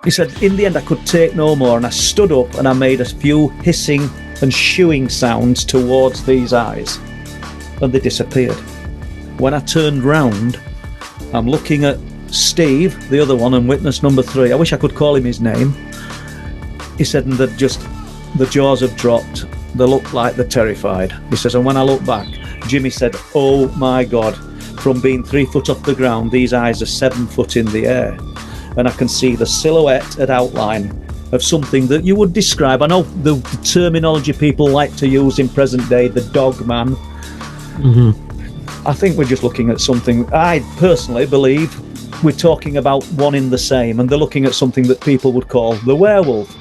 He said, in the end, I could take no more, and I stood up and I made a few hissing and shooing sounds towards these eyes, and they disappeared. When I turned round, I'm looking at Steve, the other one, and witness number 3. I wish I could call him his name. He said, and the jaws have dropped. They look like they're terrified. He says, and when I look back, Jimmy said, oh my God, from being 3 foot off the ground, these eyes are 7 foot in the air. And I can see the silhouette and outline of something that you would describe. I know the terminology people like to use in present day, the dog man. Mm-hmm. I think we're just looking at something. I personally believe we're talking about one in the same, and they're looking at something that people would call the werewolf.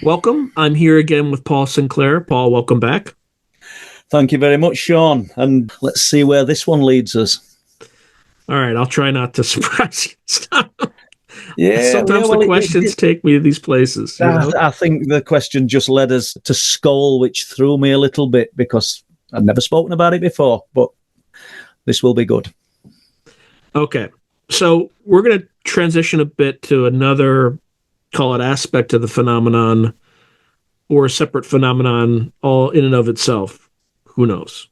Welcome. I'm here again with Paul Sinclair. Paul, welcome back. Thank you very much, Sean. And let's see where this one leads us. All right. I'll try not to surprise you. Yeah. Sometimes the questions take me to these places. I think the question just led us to Skull, which threw me a little bit because I'd never spoken about it before, but this will be good. Okay. So we're going to transition a bit to another, call it aspect of the phenomenon, or a separate phenomenon all in and of itself. Who knows?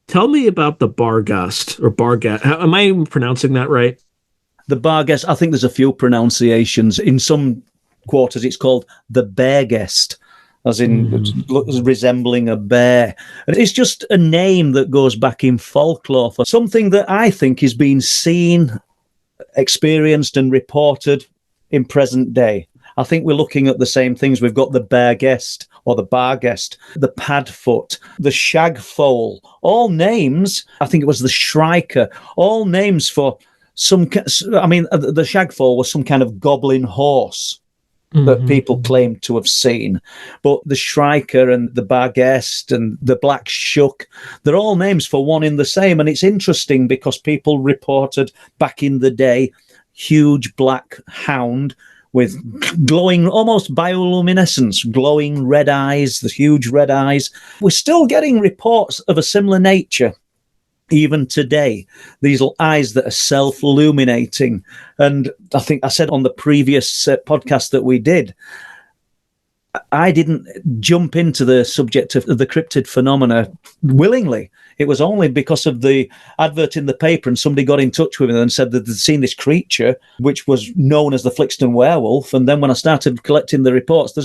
Tell me about the Barghast or Barghast. Am I even pronouncing that right? The Barghast, I think there's a few pronunciations. In some quarters, it's called the Barghast, as in resembling a bear. And it's just a name that goes back in folklore for something that I think is being seen, experienced, and reported in present day. I think we're looking at the same things. We've got the Barghast or the Barghast, the Padfoot, the Shagfoal, all names. I think it was the Shrieker, all names for some. I mean, the Shagfoal was some kind of goblin horse that people claim to have seen. But the Shrieker and the Barghast and the Black Shuck, they're all names for one in the same. And it's interesting because people reported back in the day huge black hound with glowing, almost bioluminescence, glowing red eyes, the huge red eyes. We're still getting reports of a similar nature even today, these little eyes that are self-illuminating. And I think I said on the previous podcast that we did, I didn't jump into the subject of the cryptid phenomena willingly. It was only because of the advert in the paper and somebody got in touch with me and said that they'd seen this creature, which was known as the Flixton werewolf. And then when I started collecting the reports,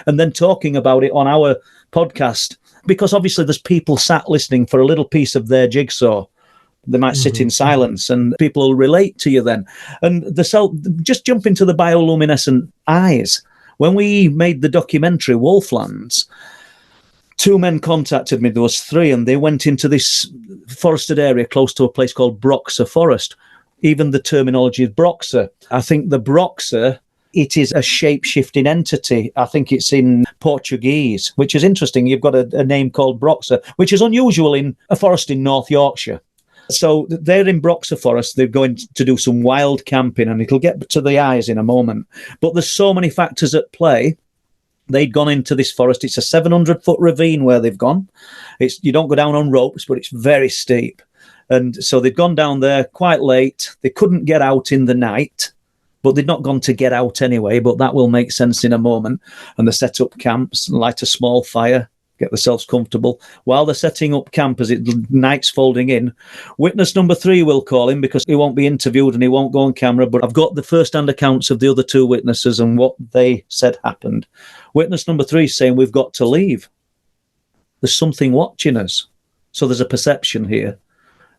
and then talking about it on our podcast, because obviously there's people sat listening for a little piece of their jigsaw. They might sit in silence and people will relate to you then. And just jump into the bioluminescent eyes. When we made the documentary Wolflands, 2 men contacted me. There was 3, and they went into this forested area close to a place called Broxer Forest. Even the terminology is Broxer. I think the Broxer, it is a shape-shifting entity. I think it's in Portuguese, which is interesting. You've got a name called Broxer, which is unusual in a forest in North Yorkshire. So they're in Broxer Forest. They're going to do some wild camping, and it'll get to the eyes in a moment. But there's so many factors at play. They'd gone into this forest. It's a 700-foot ravine where they've gone. You don't go down on ropes, but it's very steep. And so they'd gone down there quite late. They couldn't get out in the night, but they'd not gone to get out anyway, but that will make sense in a moment. And they set up camps, light a small fire, get themselves comfortable. While they're setting up camp, as night's folding in, witness number 3 will call him because he won't be interviewed and he won't go on camera, but I've got the first-hand accounts of the other 2 witnesses and what they said happened. Witness number 3 is saying, we've got to leave. There's something watching us. So there's a perception here.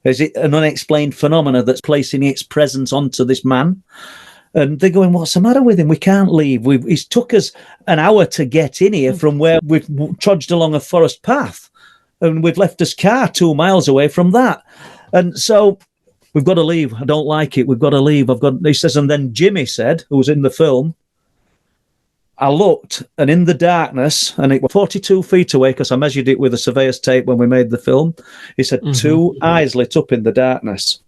Is it an unexplained phenomena that's placing its presence onto this man? And they're going, what's the matter with him? We can't leave. It's took us an hour to get in here from where we've trudged along a forest path. And we've left his car 2 miles away from that. And so we've got to leave. I don't like it. We've got to leave. He says, and then Jimmy said, who was in the film, I looked, and in the darkness, and it was 42 feet away because I measured it with a surveyor's tape when we made the film. He said, 2 eyes lit up in the darkness.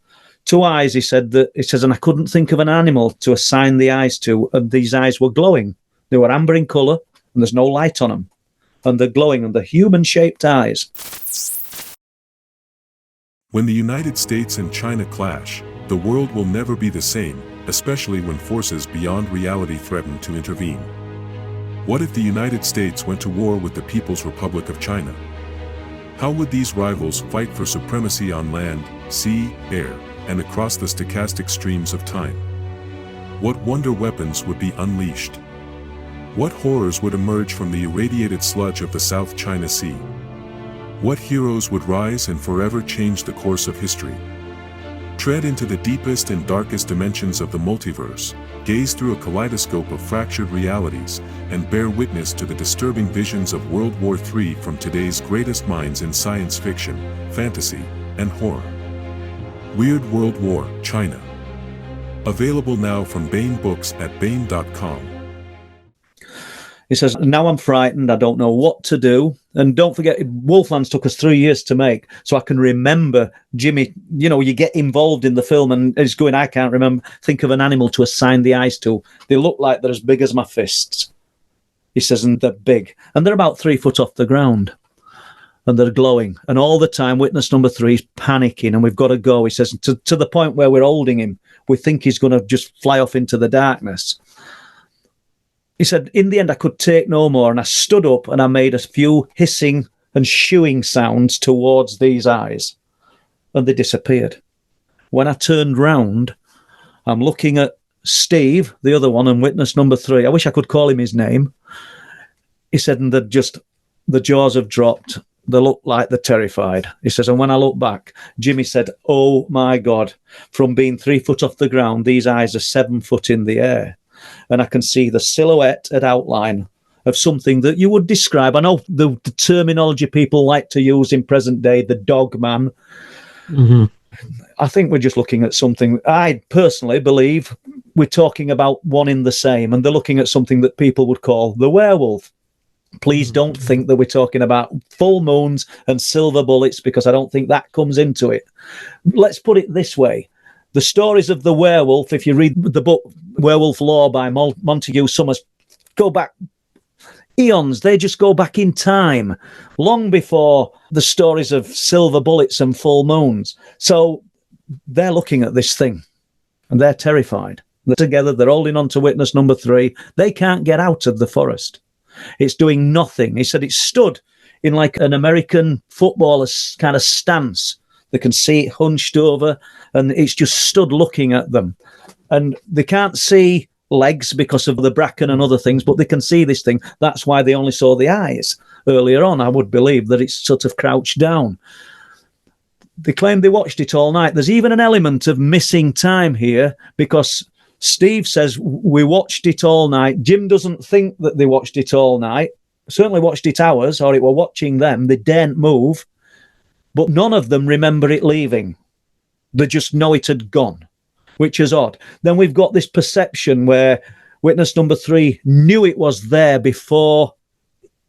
2 eyes, he says, and I couldn't think of an animal to assign the eyes to, and these eyes were glowing. They were amber in colour, and there's no light on them. and they're glowing, and they're human-shaped eyes. When the United States and China clash, the world will never be the same, especially when forces beyond reality threaten to intervene. What if the United States went to war with the People's Republic of China? How would these rivals fight for supremacy on land, sea, air, and across the stochastic streams of time? What wonder weapons would be unleashed? What horrors would emerge from the irradiated sludge of the South China Sea? What heroes would rise and forever change the course of history? Tread into the deepest and darkest dimensions of the multiverse, gaze through a kaleidoscope of fractured realities, and bear witness to the disturbing visions of World War III from today's greatest minds in science fiction, fantasy, and horror. Weird World War, China. Available now from Baen Books at baen.com. He says, now I'm frightened, I don't know what to do. And don't forget, Wolflands took us 3 years to make, so I can remember Jimmy, you get involved in the film and it's going, I can't think of an animal to assign the eyes to. They look like they're as big as my fists. He says, and they're big. And they're about 3 foot off the ground. And they're glowing. And all the time, witness number 3 is panicking, and we've got to go. He says, to the point where we're holding him, we think he's going to just fly off into the darkness. He said, in the end, I could take no more, and I stood up and I made a few hissing and shooing sounds towards these eyes, and they disappeared. When I turned round, I'm looking at Steve, the other one, and witness number 3. I wish I could call him his name. He said, and the jaws have dropped. They look like they're terrified. He says, and when I look back, Jimmy said, oh my God, from being 3 foot off the ground, these eyes are 7 foot in the air. And I can see the silhouette and outline of something that you would describe. I know the terminology people like to use in present day, the dog man. Mm-hmm. I think we're just looking at something. I personally believe we're talking about one in the same, and they're looking at something that people would call the werewolf. Please don't think that we're talking about full moons and silver bullets, because I don't think that comes into it. Let's put it this way. The stories of the werewolf, if you read the book Werewolf Lore by Montague Summers, go back eons. They just go back in time, long before the stories of silver bullets and full moons. So they're looking at this thing, and they're terrified. They're together, they're holding on to witness number 3. They can't get out of the forest. It's doing nothing. He said it stood in like an American footballer's kind of stance. They can see it hunched over, and it's just stood looking at them. And they can't see legs because of the bracken and other things, but they can see this thing. That's why they only saw the eyes earlier on. I would believe that it's sort of crouched down. They claim they watched it all night. There's even an element of missing time here, because Steve says we watched it all night. Jim doesn't think that they watched it all night. Certainly watched it hours, or it were watching them. They daren't move. But none of them remember it leaving. They just know it had gone, which is odd. Then we've got this perception where witness number 3 knew it was there before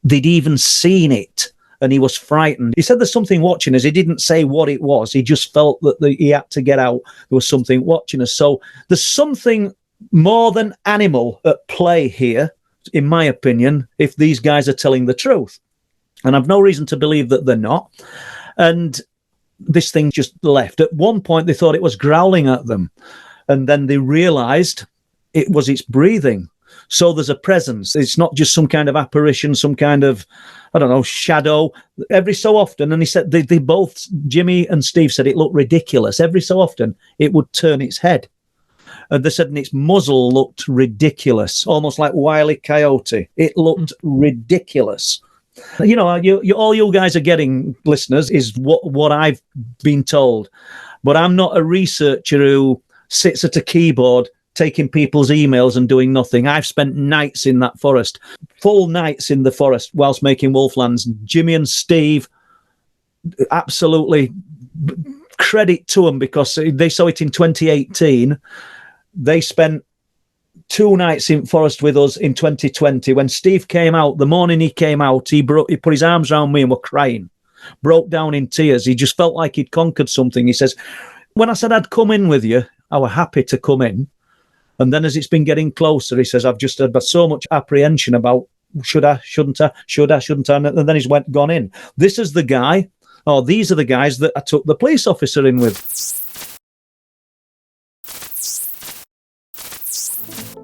they'd even seen it, and he was frightened. He said there's something watching us. He didn't say what it was. He just felt that he had to get out. There was something watching us. So there's something more than animal at play here, in my opinion, if these guys are telling the truth. And I've no reason to believe that they're not. And this thing just left. At one point, they thought it was growling at them. And then they realized it was its breathing. So there's a presence. It's not just some kind of apparition, some kind of, I don't know, shadow. Every so often, and he said, they both, Jimmy and Steve said it looked ridiculous. Every so often, it would turn its head. And they said its muzzle looked ridiculous, almost like Wile E. Coyote. It looked ridiculous. All you guys are getting, listeners, is what I've been told. But I'm not a researcher who sits at a keyboard taking people's emails and doing nothing. I've spent nights in that forest, full nights in the forest whilst making Wolflands. Jimmy and Steve, absolutely credit to them, because they saw it in 2018. They spent 2 nights in forest with us in 2020. When Steve came out, the morning he came out, he put his arms around me and were crying, broke down in tears. He just felt like he'd conquered something. He says, when I said I'd come in with you, I were happy to come in. And then as it's been getting closer, he says, I've just had so much apprehension about should I, shouldn't I, shouldn't I? And then he's gone in. This is the guy, or these are the guys that I took the police officer in with.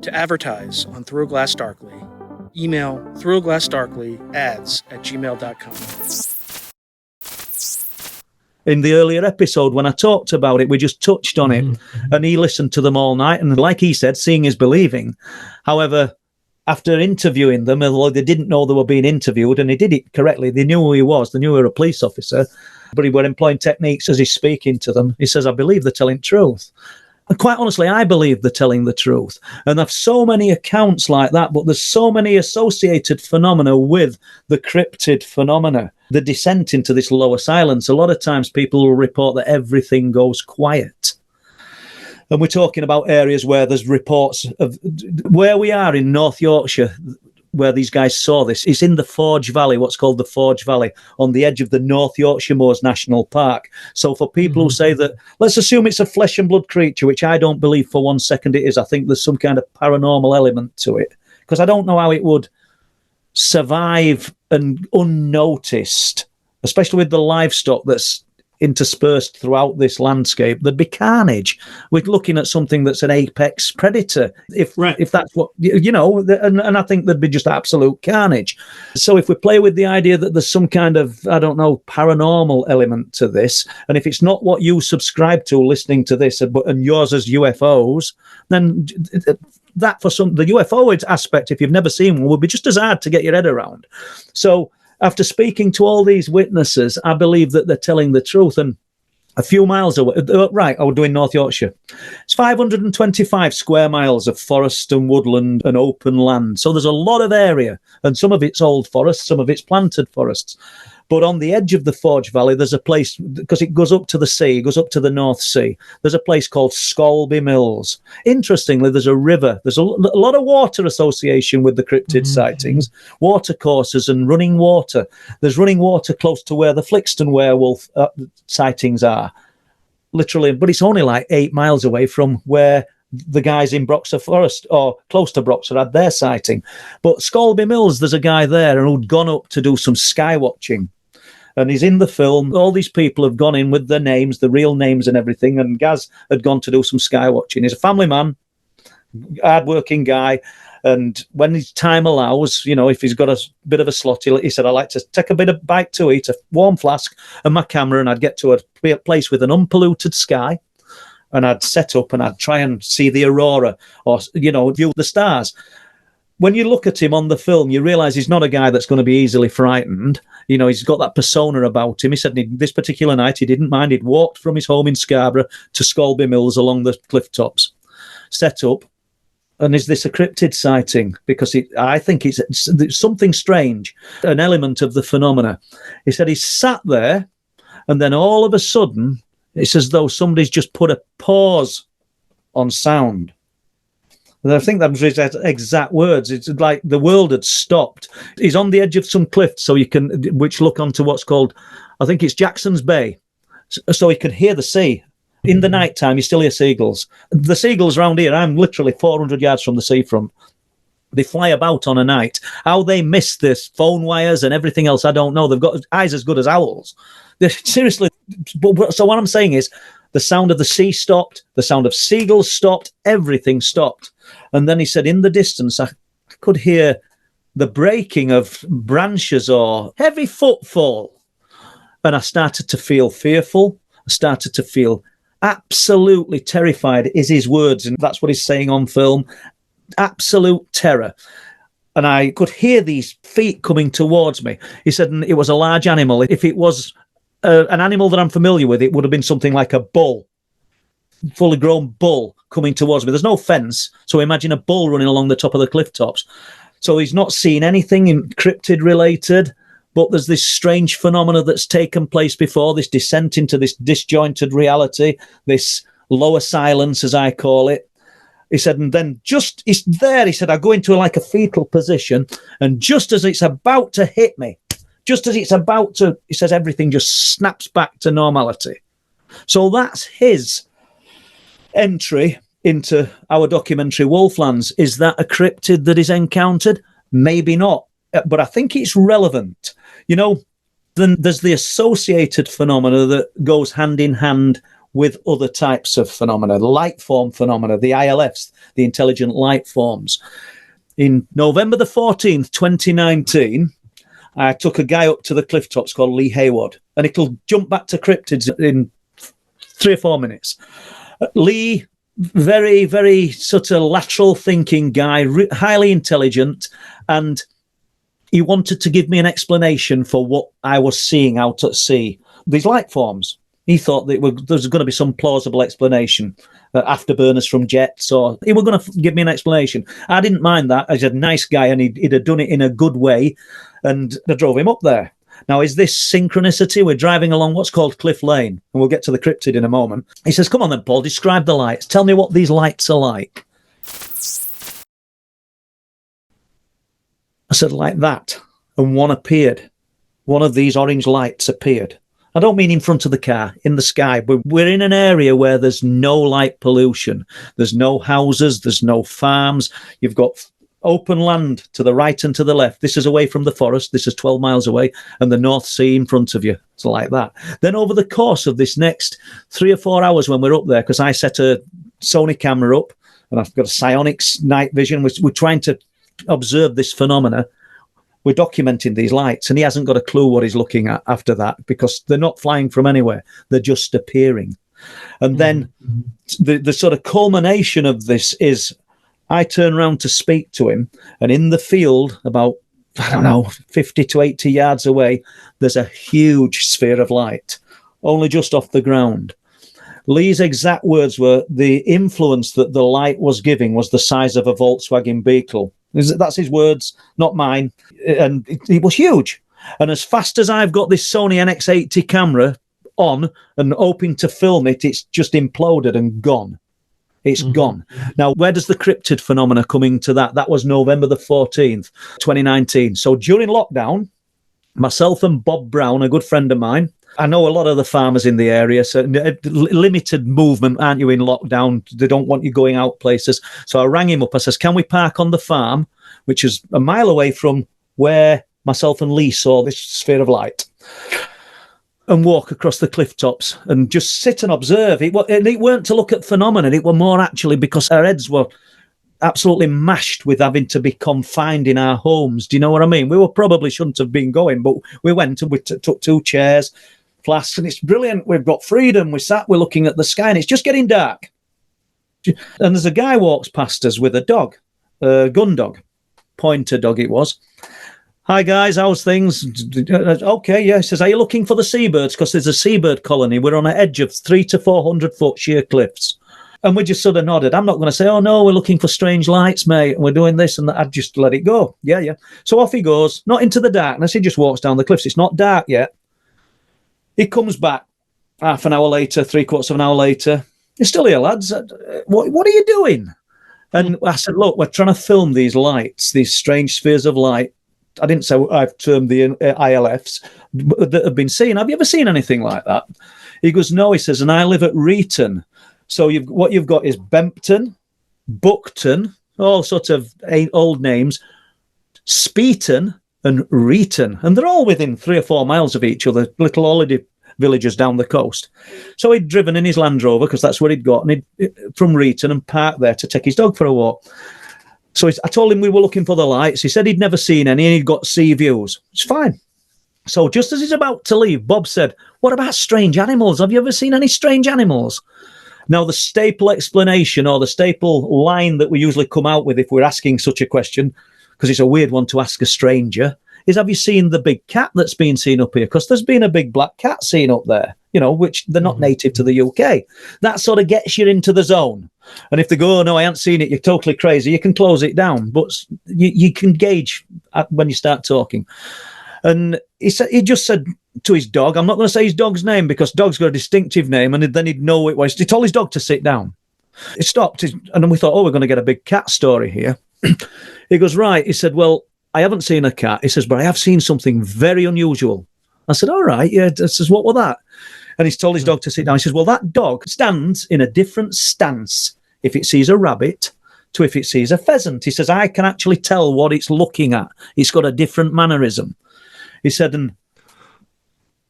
To advertise on Through a Glass Darkly, email throughaglassdarkly@gmail.com. In the earlier episode, when I talked about it, we just touched on it, and he listened to them all night. And like he said, seeing is believing. However, after interviewing them, although they didn't know they were being interviewed, and he did it correctly, they knew who he was, they knew he was a police officer, but he were employing techniques as he's speaking to them. He says, I believe they're telling truth. And quite honestly, I believe they're telling the truth. And I've so many accounts like that, but there's so many associated phenomena with the cryptid phenomena, the descent into this lower silence. A lot of times people will report that everything goes quiet. And we're talking about areas where there's reports of where we are in North Yorkshire, where these guys saw this. It's in the Forge Valley, what's called the Forge Valley, on the edge of the North Yorkshire Moors National Park. So for people who say that, let's assume it's a flesh and blood creature, which I don't believe for 1 second it is. I think there's some kind of paranormal element to it, because I don't know how it would survive and unnoticed, especially with the livestock that's interspersed throughout this landscape. There'd be carnage. We're looking at something that's an apex predator, if that's what, and I think there'd be just absolute carnage. So if we play with the idea that there's some kind of, I don't know, paranormal element to this, and if it's not what you subscribe to listening to this, and yours is UFOs, then that for the UFO aspect, if you've never seen one, would be just as hard to get your head around. So after speaking to all these witnesses, I believe that they're telling the truth. And a few miles away, I was doing North Yorkshire. It's 525 square miles of forest and woodland and open land. So there's a lot of area, and some of it's old forest, some of it's planted forests. But on the edge of the Forge Valley, there's a place, because it goes up to the sea, it goes up to the North Sea. There's a place called Scalby Mills. Interestingly, there's a river. There's a lot of water association with the cryptid sightings, water courses and running water. There's running water close to where the Flixton werewolf sightings are, literally. But it's only like 8 miles away from where the guys in Broxer Forest, or close to Broxer, had their sighting. But Scalby Mills, there's a guy there who'd gone up to do some sky watching. And he's in the film. All these people have gone in with their names, the real names and everything. And Gaz had gone to do some sky watching. He's a family man, hard-working guy. And when his time allows, if he's got a bit of a slot, he said, I like to take a bit of bite to eat, a warm flask and my camera, and I'd get to a place with an unpolluted sky. And I'd set up and I'd try and see the aurora, or, view the stars. When you look at him on the film, you realise he's not a guy that's going to be easily frightened. He's got that persona about him. He said this particular night he didn't mind. He'd walked from his home in Scarborough to Scalby Mills along the cliff tops, set up. And is this a cryptid sighting? Because I think it's something strange, an element of the phenomena. He said he sat there, and then all of a sudden, it's as though somebody's just put a pause on sound. And I think that was his exact words. It's like the world had stopped. He's on the edge of some cliffs, which look onto what's called, I think it's Jackson's Bay. So he could hear the sea. In the night time, you still hear seagulls. The seagulls around here, I'm literally 400 yards from the seafront. They fly about on a night. How they miss this phone wires and everything else, I don't know. They've got eyes as good as owls. Seriously. So what I'm saying is, the sound of the sea stopped, the sound of seagulls stopped, everything stopped. And then he said, in the distance, I could hear the breaking of branches or heavy footfall. And I started to feel fearful. I started to feel absolutely terrified, is his words, and that's what he's saying on film. Absolute terror. And I could hear these feet coming towards me. He said it was a large animal. If it was an animal that I'm familiar with, it would have been something like a bull, fully grown bull coming towards me. There's no fence, so imagine a bull running along the top of the cliff tops. So he's not seen anything cryptid related, but there's this strange phenomena that's taken place before, this descent into this disjointed reality, this lower silence, as I call it. He said, and then just, it's there, he said, I go into like a fetal position, and just as it's about to hit me, just as it's about to, he says, everything just snaps back to normality. So that's his entry into our documentary Wolflands. Is that a cryptid that is encountered? Maybe not. but I think it's relevant. Then there's the associated phenomena that goes hand in hand with other types of phenomena, the light form phenomena, the ILFs, the intelligent light forms. In November the 14th, 2019, I took a guy up to the cliff tops called Lee Hayward, and it'll jump back to cryptids in 3 or 4 minutes. Lee, very, very sort of lateral thinking guy, highly intelligent, and he wanted to give me an explanation for what I was seeing out at sea, these light forms. He thought that there was going to be some plausible explanation, afterburners from jets, or he was going to give me an explanation. I didn't mind that. He's a nice guy, and he'd have done it in a good way, and I drove him up there. Now, is this synchronicity? We're driving along what's called Cliff Lane, and we'll get to the cryptid in a moment. He says, come on then, Paul, describe the lights. Tell me what these lights are like. I said, like that. And one appeared. One of these orange lights appeared. I don't mean in front of the car, in the sky. We're in an area where there's no light pollution. There's no houses. There's no farms. You've got open land to the right and to the left. This is away from the forest. This is 12 miles away, and the North Sea in front of you. It's like that. Then over the course of this next 3 or 4 hours when we're up there, because I set a Sony camera up, and I've got a Psionics night vision, we're trying to observe this phenomena. We're documenting these lights, and he hasn't got a clue what he's looking at after that, because they're not flying from anywhere. They're just appearing. And then the sort of culmination of this is I turn around to speak to him, and in the field, about, 50 to 80 yards away, there's a huge sphere of light, only just off the ground. Lee's exact words were, the influence that the light was giving was the size of a Volkswagen Beetle. That's his words, not mine. And it was huge. And as fast as I've got this Sony NX80 camera on and hoping to film it, it's just imploded and gone. It's gone. Now, where does the cryptid phenomena come into that? That was November the 14th, 2019. So during lockdown, myself and Bob Brown, a good friend of mine, I know a lot of the farmers in the area, so limited movement, aren't you, in lockdown? They don't want you going out places. So I rang him up. I says, can we park on the farm, which is a mile away from where myself and Lee saw this sphere of light, and walk across the cliff tops and just sit and observe? It weren't to look at phenomena. It were more actually because our heads were absolutely mashed with having to be confined in our homes. Do you know what I mean? We probably shouldn't have been going, but we went and we took 2 chairs, flasks, and it's brilliant. We've got freedom. We're looking at the sky, and it's just getting dark. And there's a guy walks past us with a dog, a gun dog, pointer dog it was. Hi guys, how's things? Okay, yeah. He says, are you looking for the seabirds? Because there's a seabird colony. We're on an edge of 300 to 400 foot sheer cliffs. And we just sort of nodded. I'm not going to say, oh no, we're looking for strange lights, mate, and we're doing this and that. I'd just let it go. Yeah. So off he goes, not into the darkness. He just walks down the cliffs. It's not dark yet. He comes back half an hour later, 3/4 of an hour later. You're still here, lads. What are you doing? And I said, look, we're trying to film these lights, these strange spheres of light. I didn't say I've termed the ILFs that have been seen. Have you ever seen anything like that? He goes, no, he says, and I live at Reeton. So what you've got is Bempton, Buckton, all sorts of old names, Speeton and Reeton. And they're all within 3 or 4 miles of each other, little holiday villages down the coast. So he'd driven in his Land Rover, because that's where he'd got, and from Reeton, and parked there to take his dog for a walk. So I told him we were looking for the lights. He said he'd never seen any, and he'd got sea views. It's fine. So just as he's about to leave, Bob said, what about strange animals? Have you ever seen any strange animals? Now, the staple explanation, or the staple line that we usually come out with if we're asking such a question, because it's a weird one to ask a stranger, is, have you seen the big cat that's been seen up here? Because there's been a big black cat seen up there, which they're not native to the UK. That sort of gets you into the zone. And if they go, oh, no, I haven't seen it, you're totally crazy, you can close it down. But you can gauge when you start talking. And he just said to his dog, I'm not going to say his dog's name, because dog's got a distinctive name, and then he'd know it was. He told his dog to sit down. He stopped, and then we thought, oh, we're going to get a big cat story here. He goes, right. He said, well, I haven't seen a cat. He says, but I have seen something very unusual. I said, all right, yeah. I says, what was that? And he's told his dog to sit down. He says, well, that dog stands in a different stance if it sees a rabbit, to if it sees a pheasant. He says, I can actually tell what it's looking at. It's got a different mannerism. He said, and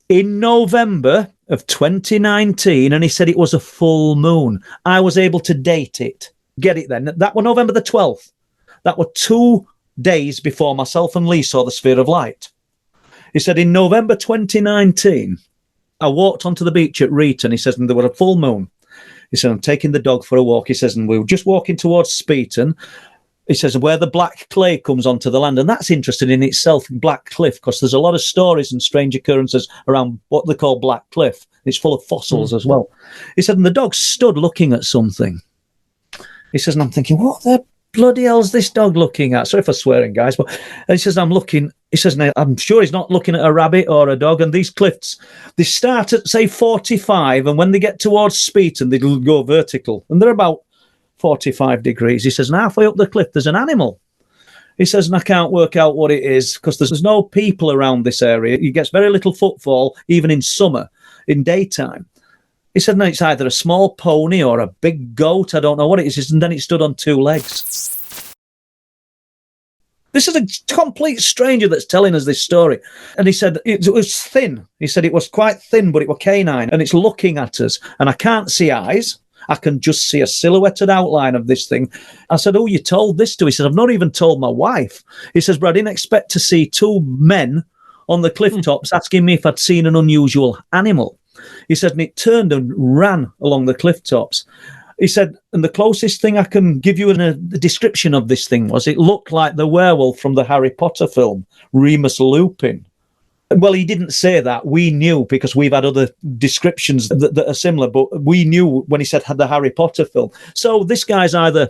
in November of 2019, and he said it was a full moon, I was able to date it. Get it then. That was November the 12th. That were 2 days before myself and Lee saw the sphere of light. He said, in November 2019, I walked onto the beach at Reeton. He says, and there was a full moon. He said, I'm taking the dog for a walk. He says, and we were just walking towards Speeton. He says, where the black clay comes onto the land. And that's interesting in itself, Black Cliff, because there's a lot of stories and strange occurrences around what they call Black Cliff. It's full of fossils as well. He said, and the dog stood looking at something. He says, and I'm thinking, what the bloody hell's this dog looking at? Sorry for swearing, guys. But he says, I'm looking. He says, now, I'm sure he's not looking at a rabbit or a dog. And these cliffs, they start at, say, 45. And when they get towards Speeton, they go vertical. And they're about 45 degrees. He says, and halfway up the cliff, there's an animal. He says, and I can't work out what it is because there's no people around this area. He gets very little footfall, even in summer, in daytime. He said, no, it's either a small pony or a big goat. I don't know what it is. And then it stood on 2 legs. This is a complete stranger that's telling us this story. And he said it was thin. He said it was quite thin, but it was canine. And it's looking at us. And I can't see eyes. I can just see a silhouetted outline of this thing. I said, oh, you told this to? He said, I've not even told my wife. He says, but I didn't expect to see 2 men on the cliff tops asking me if I'd seen an unusual animal. He said, and it turned and ran along the cliff tops. He said, and the closest thing I can give you in a description of this thing was it looked like the werewolf from the Harry Potter film, Remus Lupin. Well, he didn't say that. We knew because we've had other descriptions that are similar, but we knew when he said the Harry Potter film. So this guy's either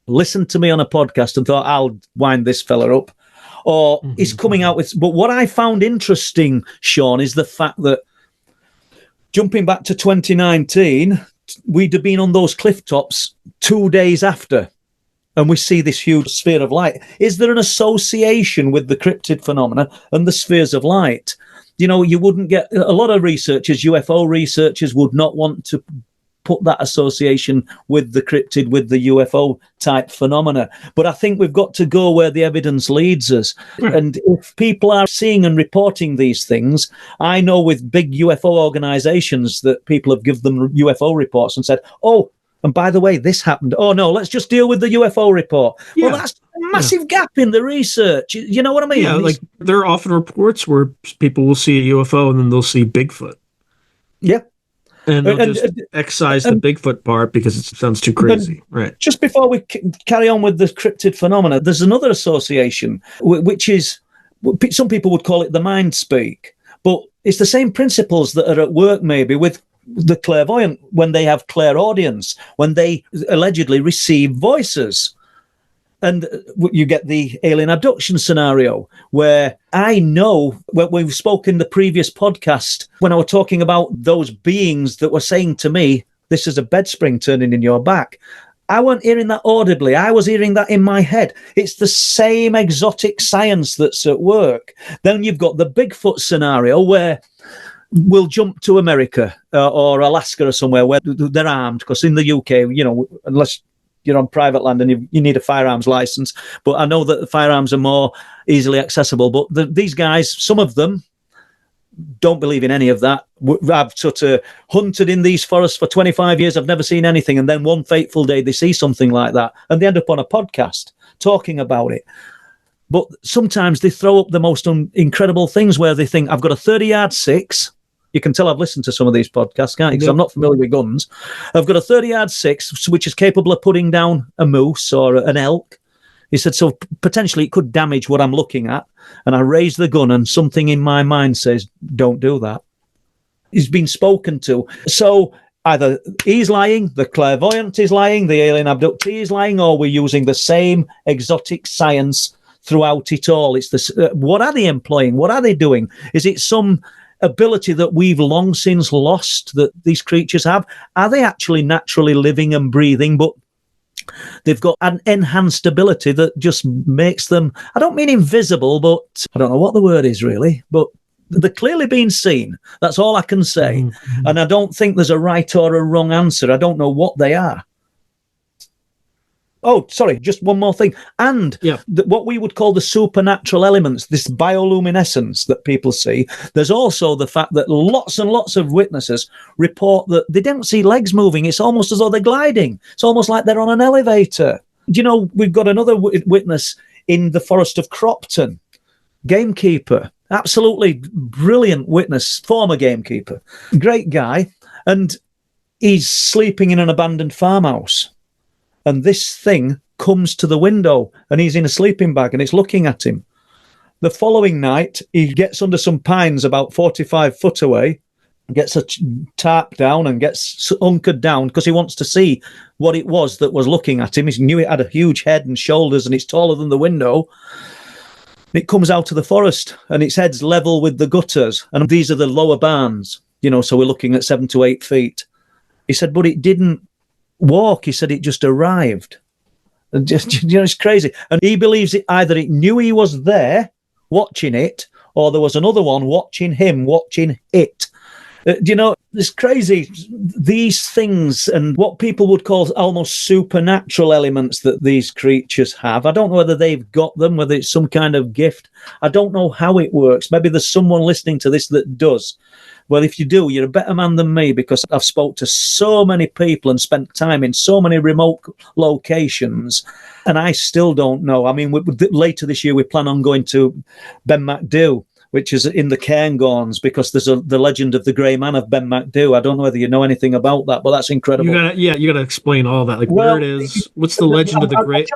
listened to me on a podcast and thought, I'll wind this fella up, or he's coming out with... But what I found interesting, Sean, is the fact that jumping back to 2019... we'd have been on those cliff tops 2 days after, and we see this huge sphere of light. Is there an association with the cryptid phenomena and the spheres of light? You know, you wouldn't get... A lot of researchers, UFO researchers, would not want to put that association with the cryptid, with the UFO type phenomena. But I think we've got to go where the evidence leads us. And if people are seeing and reporting these things, I know with big UFO organizations that people have given them UFO reports and said, oh, and by the way, this happened. Oh, no, let's just deal with the UFO report. Yeah. Well, that's a massive gap in the research. You know what I mean? Yeah, like there are often reports where people will see a UFO and then they'll see Bigfoot. Yeah. And they'll just excise the Bigfoot part because it sounds too crazy. Right. Just before we carry on with the cryptid phenomena, there's another association, which is, some people would call it the mind speak, but it's the same principles that are at work maybe with the clairvoyant when they have clairaudience, when they allegedly receive voices. And you get the alien abduction scenario where I know, when we've spoken in the previous podcast, when I was talking about those beings that were saying to me, this is a bed spring turning in your back. I wasn't hearing that audibly. I was hearing that in my head. It's the same exotic science that's at work. Then you've got the Bigfoot scenario where we'll jump to America or Alaska or somewhere where they're armed, because in the UK, you know, unless you're on private land and you need a firearms license. But I know that the firearms are more easily accessible. But these guys, some of them, don't believe in any of that. I've sort of hunted in these forests for 25 years. I've never seen anything. And then one fateful day, they see something like that. And they end up on a podcast talking about it. But sometimes they throw up the most incredible things where they think, I've got a 30-yard 6. You can tell I've listened to some of these podcasts, can't you? Because I'm not familiar with guns. I've got a 30-yard 6, which is capable of putting down a moose or an elk. He said, so potentially it could damage what I'm looking at. And I raise the gun and something in my mind says, don't do that. He's been spoken to. So either he's lying, the clairvoyant is lying, the alien abductee is lying, or we're using the same exotic science throughout it all. It's this. What are they employing? What are they doing? Is it some ability that we've long since lost that these creatures have? Are they actually naturally living and breathing, but they've got an enhanced ability that just makes them, I don't mean invisible, but I don't know what the word is really, but they're clearly being seen. That's all I can say. Mm-hmm. And I don't think there's a right or a wrong answer. I don't know what they are. Oh, sorry, just one more thing. And what we would call the supernatural elements, this bioluminescence that people see, there's also the fact that lots and lots of witnesses report that they don't see legs moving. It's almost as though they're gliding. It's almost like they're on an elevator. Do you know, we've got another witness in the Forest of Cropton, gamekeeper, absolutely brilliant witness, former gamekeeper, great guy, and he's sleeping in an abandoned farmhouse. And this thing comes to the window and he's in a sleeping bag and it's looking at him. The following night, he gets under some pines about 45 foot away, gets a tarp down and gets hunkered down because he wants to see what it was that was looking at him. He knew it had a huge head and shoulders and it's taller than the window. It comes out of the forest and its head's level with the gutters. And these are the lower barns, so we're looking at 7 to 8 feet. He said, but it didn't walk. He said it just arrived. And just, it's crazy. And he believes either it knew he was there watching it, or there was another one watching him watching it. It's crazy. These things and what people would call almost supernatural elements that these creatures have. I don't know whether they've got them, whether it's some kind of gift. I don't know how it works. Maybe there's someone listening to this that does. Well, if you do, you're a better man than me, because I've spoke to so many people and spent time in so many remote locations, and I still don't know. I mean, later this year, we plan on going to Ben Macdhu, which is in the Cairngorms, because there's the legend of the Grey Man of Ben Macdhu. I don't know whether you know anything about that, but that's incredible. You gotta explain all that, where it is. What's the legend of the Grey?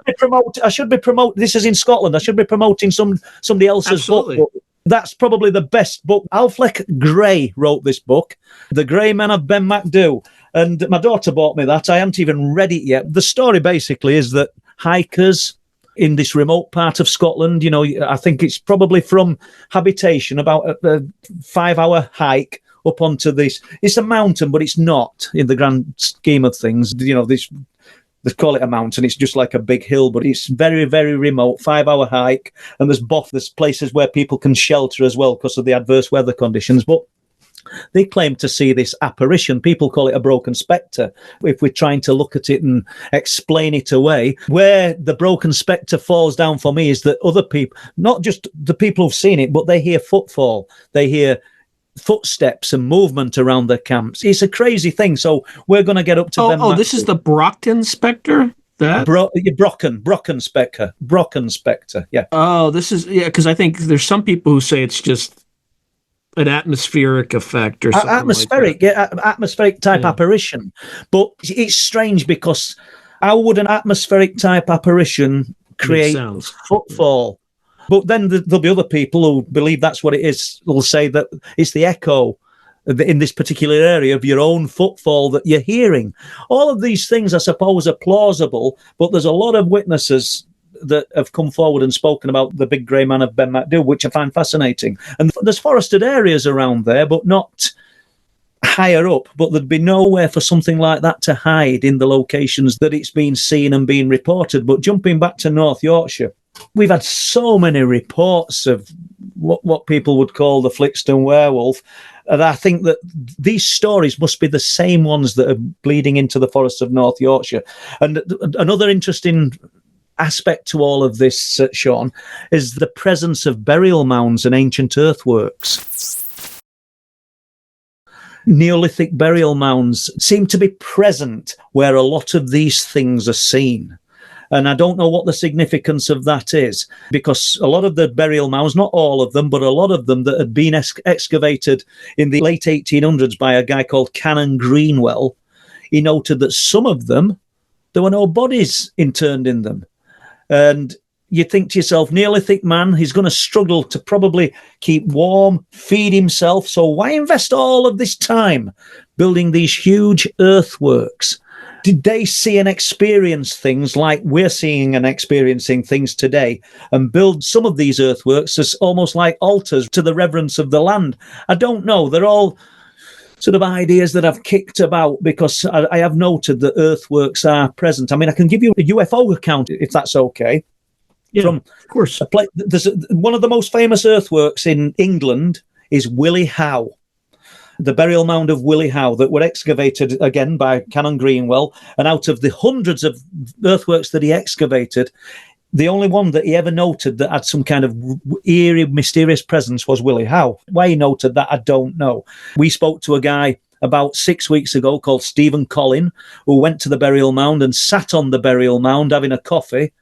I should be promoting. This is in Scotland. I should be promoting somebody else's book. That's probably the best book. Alflec Gray wrote this book, The Grey Man of Ben Macdhu. And my daughter bought me that. I haven't even read it yet. The story basically is that hikers in this remote part of Scotland, I think it's probably from habitation, about a 5-hour hike up onto this. It's a mountain, but it's not in the grand scheme of things. They call it a mountain. It's just like a big hill, but it's very, very remote, 5-hour hike. And there's places where people can shelter as well because of the adverse weather conditions. But they claim to see this apparition. People call it a broken spectre. If we're trying to look at it and explain it away, where the broken spectre falls down for me is that other people, not just the people who've seen it, but they hear footfall. They hear footsteps and movement around their camps. It's a crazy thing. So we're going to get up to this is the Brockton Spectre? Brocken Spectre. Yeah. Oh, this is, because I think there's some people who say it's just an atmospheric effect or something atmospheric type apparition. But it's strange, because how would an atmospheric type apparition create footfall? But then there'll be other people who believe that's what it is. Will say that it's the echo in this particular area of your own footfall that you're hearing. All of these things, I suppose, are plausible, but there's a lot of witnesses that have come forward and spoken about the big grey man of Ben Macdhu, which I find fascinating. And there's forested areas around there, but not higher up. But there'd be nowhere for something like that to hide in the locations that it's been seen and been reported. But jumping back to North Yorkshire, we've had so many reports of what people would call the Flixton werewolf. And I think that these stories must be the same ones that are bleeding into the forests of North Yorkshire. And another interesting aspect to all of this, Sean, is the presence of burial mounds and ancient earthworks. Neolithic burial mounds seem to be present where a lot of these things are seen. And I don't know what the significance of that is, because a lot of the burial mounds, not all of them, but a lot of them that had been excavated in the late 1800s by a guy called Canon Greenwell, he noted that some of them, there were no bodies interned in them. And you think to yourself, Neolithic man, he's going to struggle to probably keep warm, feed himself. So why invest all of this time building these huge earthworks? Did they see and experience things like we're seeing and experiencing things today, and build some of these earthworks as almost like altars to the reverence of the land? I don't know. They're all sort of ideas that I've kicked about, because I have noted that earthworks are present. I mean, I can give you a UFO account if that's okay. Yeah, of course. There's one of the most famous earthworks in England is Willie Howe. the burial mound of Willie Howe that were excavated again by Canon Greenwell. And out of the hundreds of earthworks that he excavated, the only one that he ever noted that had some kind of eerie, mysterious presence was Willie Howe. Why he noted that, I don't know. We spoke to a guy about 6 weeks ago called Stephen Collin, who went to the burial mound and sat on the burial mound having a coffee.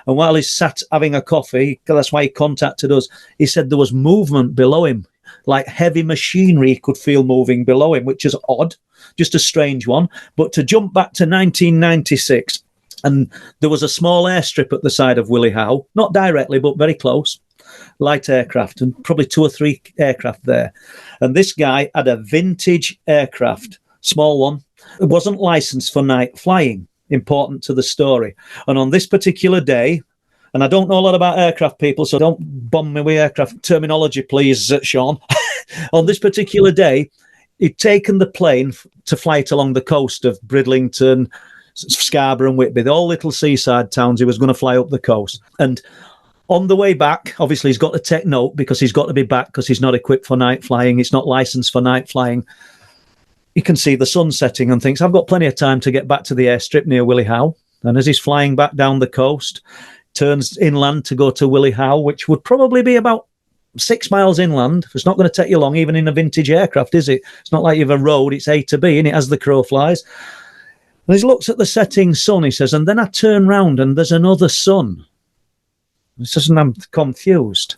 And while he sat having a coffee, that's why he contacted us, he said there was movement below him, like heavy machinery he could feel moving below him, which is odd, just a strange one. But to jump back to 1996, and there was a small airstrip at the side of Willie Howe, not directly, but very close, light aircraft, and probably 2 or 3 aircraft there. And this guy had a vintage aircraft, small one. It wasn't licensed for night flying, important to the story. And on this particular day, and I don't know a lot about aircraft, people, so don't bomb me with aircraft terminology, please, Sean. On this particular day, he'd taken the plane to fly it along the coast of Bridlington, Scarborough and Whitby, all little seaside towns. He was going to fly up the coast. And on the way back, obviously he's got to take note because he's got to be back because he's not equipped for night flying. It's not licensed for night flying. He can see the sun setting and thinks, I've got plenty of time to get back to the airstrip near Willie Howe. And as he's flying back down the coast, turns inland to go to Willie Howe, which would probably be about 6 miles inland. It's not going to take you long, even in a vintage aircraft, is it? It's not like you have a road, it's A to B, and it as the crow flies. And he looks at the setting sun, he says, and then I turn round and there's another sun. He says, and I'm confused.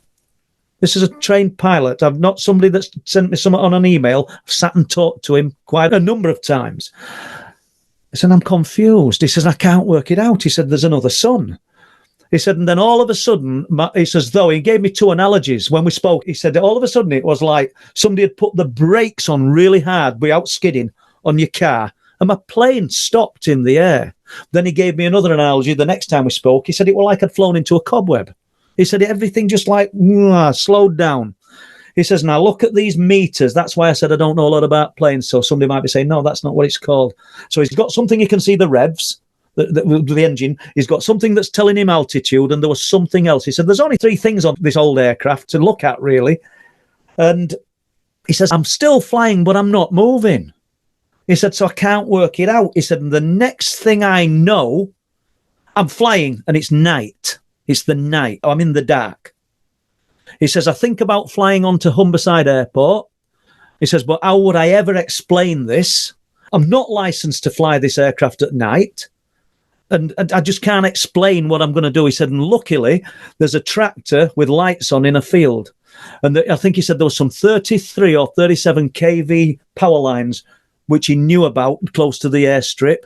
This is a trained pilot. I'm not somebody that's sent me something on an email. I've sat and talked to him quite a number of times. He said, I'm confused. He says, I can't work it out. He said, there's another sun. He said, and then all of a sudden, he says, though, he gave me 2 analogies when we spoke. He said, all of a sudden, it was like somebody had put the brakes on really hard without skidding on your car, and my plane stopped in the air. Then he gave me another analogy the next time we spoke. He said, it was like I'd flown into a cobweb. He said, everything just like slowed down. He says, now look at these meters. That's why I said I don't know a lot about planes. So somebody might be saying, no, that's not what it's called. So he's got something he can see the revs, the engine. He's got something that's telling him altitude, and there was something else. He said, there's only 3 things on this old aircraft to look at, really. And he says, I'm still flying, but I'm not moving. He said, so I can't work it out. He said, and the next thing I know, I'm flying, and it's night. It's the night. I'm in the dark. He says, I think about flying onto Humberside Airport. He says, but how would I ever explain this? I'm not licensed to fly this aircraft at night. And I just can't explain what I'm going to do. He said, and luckily, there's a tractor with lights on in a field. And I think he said there was some 33 or 37 kV power lines, which he knew about close to the airstrip.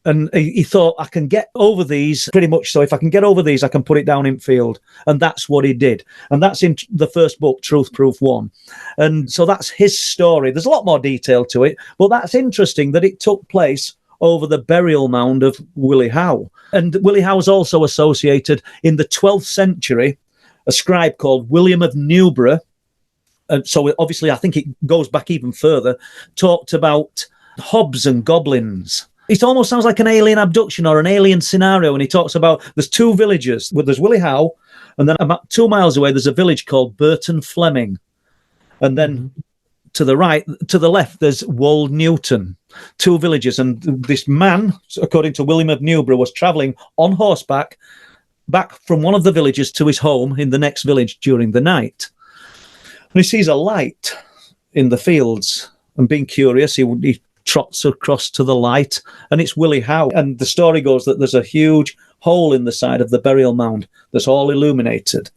And he thought, I can get over these pretty much. So if I can get over these, I can put it down in field. And that's what he did. And that's in the first book, Truth Proof 1. And so that's his story. There's a lot more detail to it. But that's interesting that it took place over the burial mound of Willie Howe. And Willie Howe is also associated in the 12th century, a scribe called William of Newburgh. And so obviously, I think it goes back even further, talked about hobs and goblins. It almost sounds like an alien abduction or an alien scenario. And he talks about there's 2 villages. There's Willie Howe, and then about 2 miles away, there's a village called Burton Fleming. And then to the right, to the left, there's Wold Newton, 2 villages. And this man, according to William of Newburgh, was travelling on horseback back from one of the villages to his home in the next village during the night. And he sees a light in the fields, and being curious, he trots across to the light, and it's Willie Howe. And the story goes that there's a huge hole in the side of the burial mound that's all illuminated.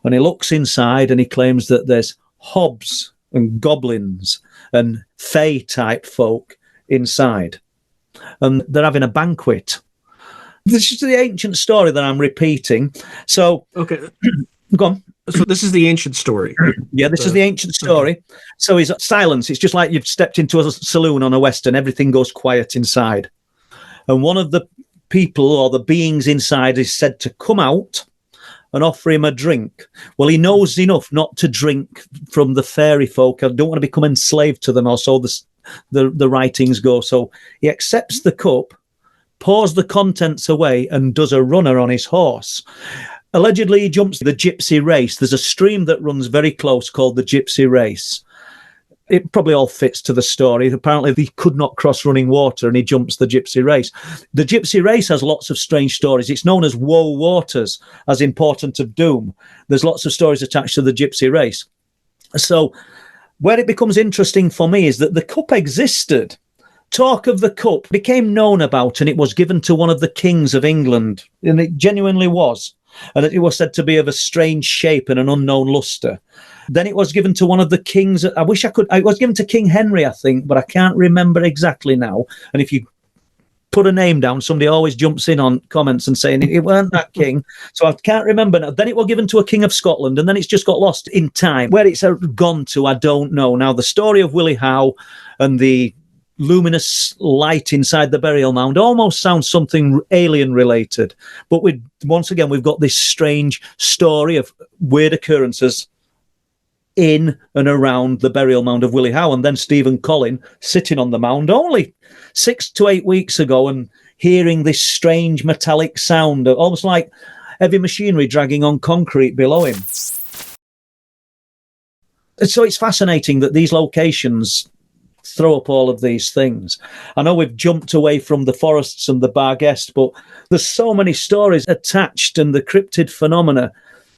And he looks inside, and he claims that there's hobs and goblins and fae-type folk inside. And they're having a banquet. This is the ancient story that I'm repeating. So, okay. Go on. So this is the ancient story. Yeah, this is the ancient story. Okay. So he's silence. It's just like you've stepped into a saloon on a Western. Everything goes quiet inside. And one of the people or the beings inside is said to come out and offer him a drink. Well, he knows enough not to drink from the fairy folk. I don't want to become enslaved to them, or so the writings go. So he accepts the cup, pours the contents away, and does a runner on his horse. Allegedly, he jumps the Gypsy Race. There's a stream that runs very close called the Gypsy Race. It probably all fits to the story. Apparently, he could not cross running water and he jumps the gypsy race. The gypsy race has lots of strange stories. It's known as Woe Waters, as in Portent of Doom. There's lots of stories attached to the gypsy race. So where it becomes interesting for me is that the cup existed. Talk of the cup became known about, and it was given to one of the kings of England, and it genuinely was. And it was said to be of a strange shape and an unknown lustre. Then it was given to one of the kings. It was given to King Henry, I think, but I can't remember exactly now. And if you put a name down, somebody always jumps in on comments and saying it weren't that king. So I can't remember now. Then it was given to a king of Scotland, and then it's just got lost in time. Where it's gone to, I don't know. Now, the story of Willie Howe and the luminous light inside the burial mound almost sounds something alien related, but once again we've got this strange story of weird occurrences in and around the burial mound of Willie Howe, and then Stephen Collin sitting on the mound only 6 to 8 weeks ago and hearing this strange metallic sound, almost like heavy machinery dragging on concrete below him. So it's fascinating that these locations throw up all of these things. I know we've jumped away from the forests and the Barghast, but there's so many stories attached, and the cryptid phenomena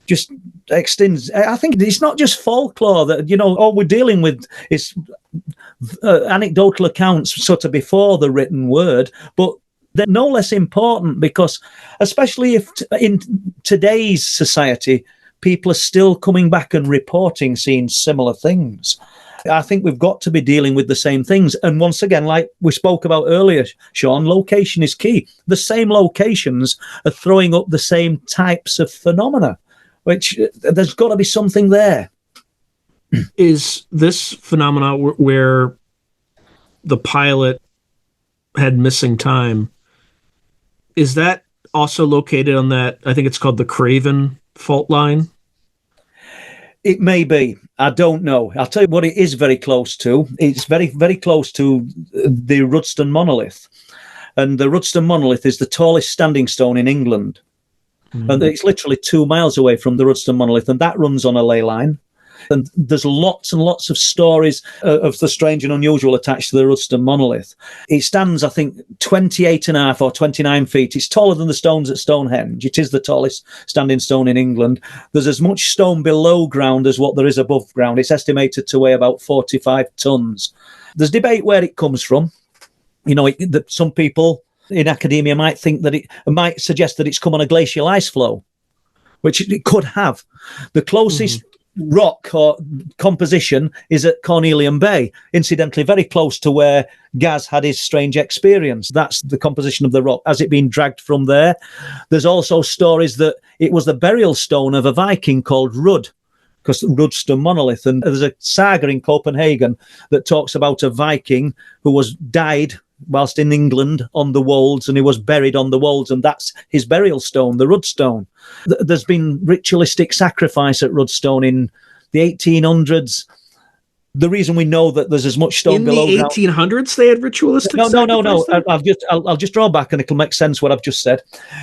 just extends. I think it's not just folklore that, all we're dealing with is anecdotal accounts sort of before the written word, but they're no less important because, especially if in today's society, people are still coming back and reporting seeing similar things. I think we've got to be dealing with the same things. And once again, like we spoke about earlier, Sean, location is key. The same locations are throwing up the same types of phenomena, which there's got to be something there. Is this phenomena where the pilot had missing time, is that also located on that, I think it's called the Craven fault line? It may be. I don't know. I'll tell you what it is very close to. It's very, very close to the Rudston monolith. And the Rudston monolith is the tallest standing stone in England. Mm-hmm. And it's literally 2 miles away from the Rudston monolith. And that runs on a ley line. And there's lots and lots of stories of the strange and unusual attached to the Rudston monolith. It stands, I think, 28.5 or 29 feet. It's taller than the stones at Stonehenge. It is the tallest standing stone in England. There's as much stone below ground as what there is above ground. It's estimated to weigh about 45 tons. There's debate where it comes from. That some people in academia might think that it might suggest that it's come on a glacial ice flow, which it could have. The closest rock or composition is at Cornelian Bay, incidentally very close to where Gaz had his strange experience. That's the composition of the rock. Has it been dragged from there? There's also stories that it was the burial stone of a Viking called Rud, because Rudston monolith, and there's a saga in Copenhagen that talks about a Viking who died whilst in England on the wolds, and he was buried on the wolds, and that's his burial stone, the Rudstone. There's been ritualistic sacrifice at Rudstone in the 1800s. The reason we know that there's as much stone below in the 1800s they had ritualistic sacrifice? No. I'll just draw back and it'll make sense what I've just said.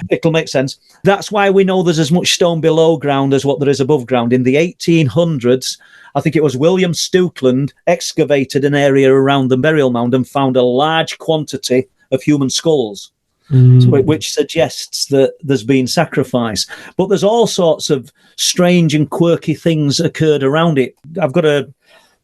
It'll make sense. That's why we know there's as much stone below ground as what there is above ground. In the 1800s, I think it was William Stukeland excavated an area around the burial mound and found a large quantity of human skulls, which suggests that there's been sacrifice. But there's all sorts of strange and quirky things occurred around it. I've got a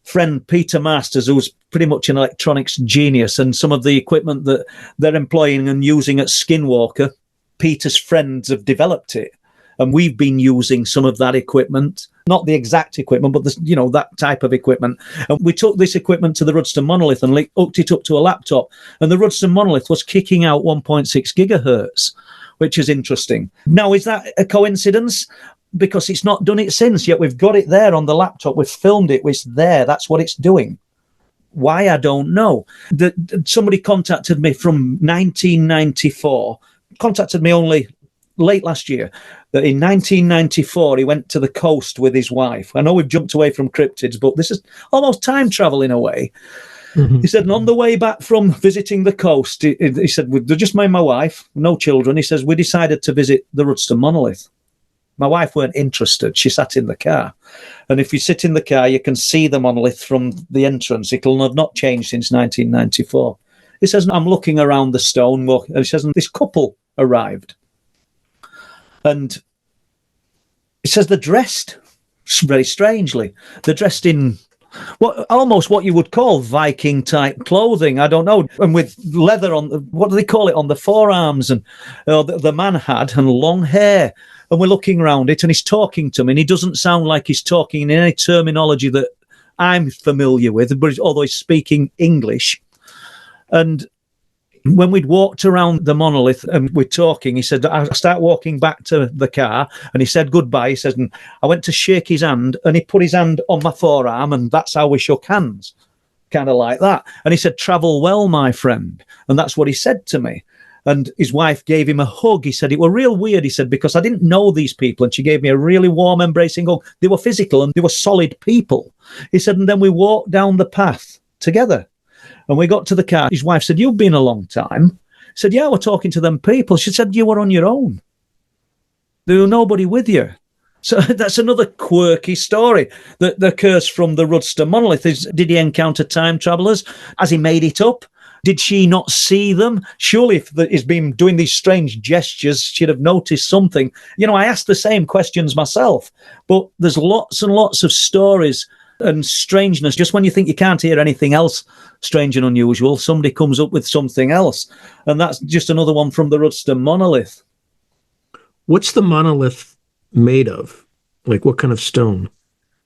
friend, Peter Masters, who's pretty much an electronics genius, and some of the equipment that they're employing and using at Skinwalker, Peter's friends have developed it. And we've been using some of that equipment, not the exact equipment, but that type of equipment. And we took this equipment to the Rudston monolith and hooked it up to a laptop. And the Rudston monolith was kicking out 1.6 gigahertz, which is interesting. Now, is that a coincidence? Because it's not done it since, yet we've got it there on the laptop. We've filmed it. It's there. That's what it's doing. Why, I don't know. Somebody contacted me from 1994, contacted me only late last year, that in 1994 he went to the coast with his wife. I know we've jumped away from cryptids, but this is almost time travel in a way. Mm-hmm. He said, and on the way back from visiting the coast, he said, just me and my wife, no children. He says, we decided to visit the Rudston monolith. My wife weren't interested. She sat in the car. And if you sit in the car, you can see the monolith from the entrance. It'll have not changed since 1994. He says, I'm looking around the stone. And he says, and this couple arrived. And he says they're dressed very strangely. They're dressed in almost what you would call Viking type clothing. I don't know. And with leather on, what do they call it, on the forearms? And the man had, and long hair. And we're looking around it, and he's talking to me, and he doesn't sound like he's talking in any terminology that I'm familiar with, but although he's speaking English. And when we'd walked around the monolith and we're talking, he said, I start walking back to the car, and he said goodbye. He says, and I went to shake his hand, and he put his hand on my forearm, and that's how we shook hands, kind of like that. And he said, travel well, my friend. And that's what he said to me. And his wife gave him a hug. He said, it were real weird, he said, because I didn't know these people, and she gave me a really warm, embracing hug. They were physical, and they were solid people. He said, and then we walked down the path together. And we got to the car. His wife said, you've been a long time. He said, yeah, we're talking to them people. She said, you were on your own. There was nobody with you. So that's another quirky story that occurs from the Rudster monolith. Did he encounter time travelers? Has he made it up? Did she not see them? Surely if he's been doing these strange gestures, she'd have noticed something. You know, I asked the same questions myself, but there's lots and lots of stories and strangeness. Just when you think you can't hear anything else strange and unusual, somebody comes up with something else. And that's just another one from the Rudster monolith. What's the monolith made of? Like, what kind of stone?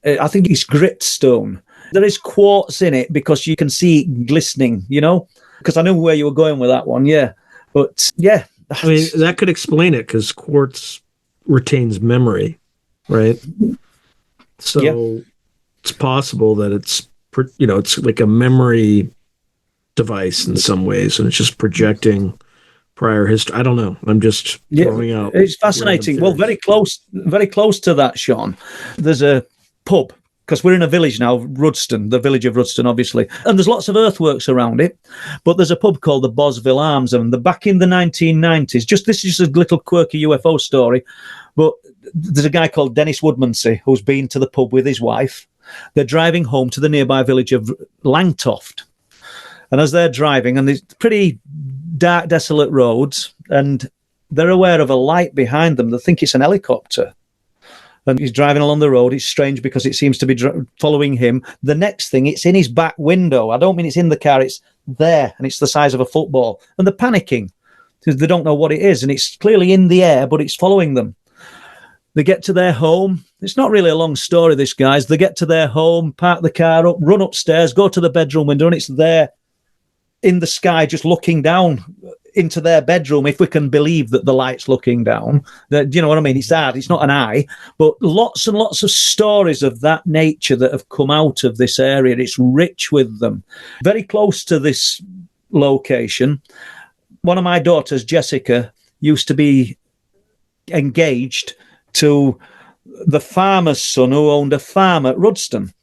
I think it's grit stone. There is quartz in it because you can see it glistening, you know? Because I knew where you were going with that one, yeah. But, yeah. I mean, that could explain it, because quartz retains memory, right? So... yeah. It's possible that it's like a memory device in some ways, and it's just projecting prior history. I don't know. I'm just throwing out. It's fascinating. Well, very close to that, Sean. There's a pub, because we're in a village now, Rudston, the village of Rudston, obviously, and there's lots of earthworks around it. But there's a pub called the Bosville Arms, and back in the 1990s, this is just a little quirky UFO story, but there's a guy called Dennis Woodmansey who's been to the pub with his wife. They're driving home to the nearby village of Langtoft. And as they're driving, and these pretty dark, desolate roads, and they're aware of a light behind them. They think it's an helicopter. And he's driving along the road. It's strange because it seems to be following him. The next thing, it's in his back window. I don't mean it's in the car. It's there, and it's the size of a football. And they're panicking because they don't know what it is. And it's clearly in the air, but it's following them. They get to their home. It's not really a long story, this, guys. They get to their home, park the car up, run upstairs, go to the bedroom window, and it's there in the sky, just looking down into their bedroom, if we can believe that the light's looking down. Do you know what I mean? It's that. It's not an eye. But lots and lots of stories of that nature that have come out of this area. It's rich with them. Very close to this location, one of my daughters, Jessica, used to be engaged to the farmer's son who owned a farm at Rudston.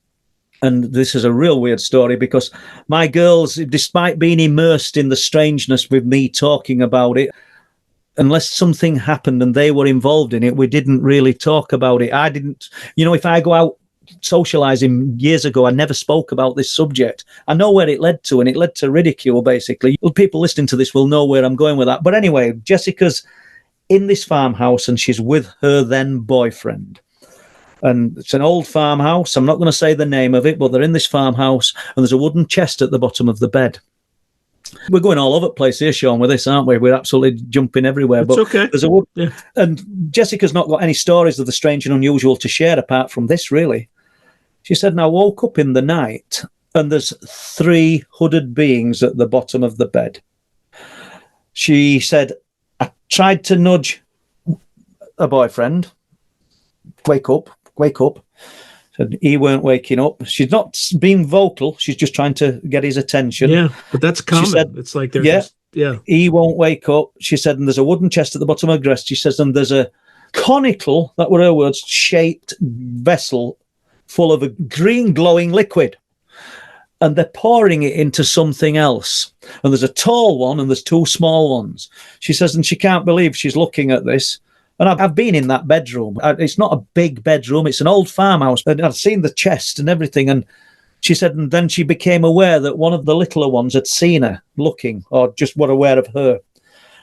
And this is a real weird story, because my girls, despite being immersed in the strangeness with me talking about it, unless something happened and they were involved in it, we didn't really talk about it. I didn't, if I go out socializing years ago, I never spoke about this subject. I know where it led to, and it led to ridicule, basically. People listening to this will know where I'm going with that. But anyway, Jessica's in this farmhouse, and she's with her then boyfriend. And it's an old farmhouse. I'm not going to say the name of it, but they're in this farmhouse, and there's a wooden chest at the bottom of the bed. We're going all over the place here, Sean, with this, aren't we? We're absolutely jumping everywhere. It's okay. There's and Jessica's not got any stories of the strange and unusual to share apart from this, really. She said, and I woke up in the night, and there's 3 hooded beings at the bottom of the bed. She said, I tried to nudge a boyfriend, wake up. Said he weren't waking up. She's not being vocal. She's just trying to get his attention. Yeah, but that's common. Said, it's like they're he won't wake up. She said, and there's a wooden chest at the bottom of her dress. She says, and there's a conical, that were her words, shaped vessel full of a green glowing liquid. And they're pouring it into something else. And there's a tall one and there's 2 small ones. She says, and she can't believe she's looking at this. And I've been in that bedroom. It's not a big bedroom. It's an old farmhouse. And I've seen the chest and everything. And she said, and then she became aware that one of the littler ones had seen her looking, or just were aware of her.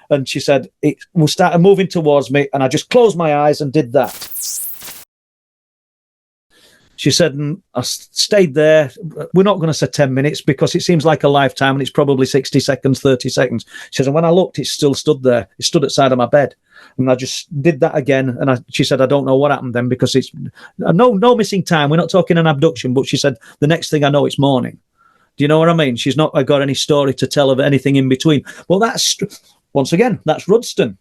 And she said, it started moving towards me, and I just closed my eyes and did that. She said, and I stayed there. We're not going to say 10 minutes because it seems like a lifetime, and it's probably 60 seconds, 30 seconds. She says, and when I looked, it still stood there. It stood at the side of my bed. And I just did that again. And she said, I don't know what happened then, because it's no missing time. We're not talking an abduction, but she said, the next thing I know, it's morning. Do you know what I mean? She's not got any story to tell of anything in between. Well, once again, that's Rudston.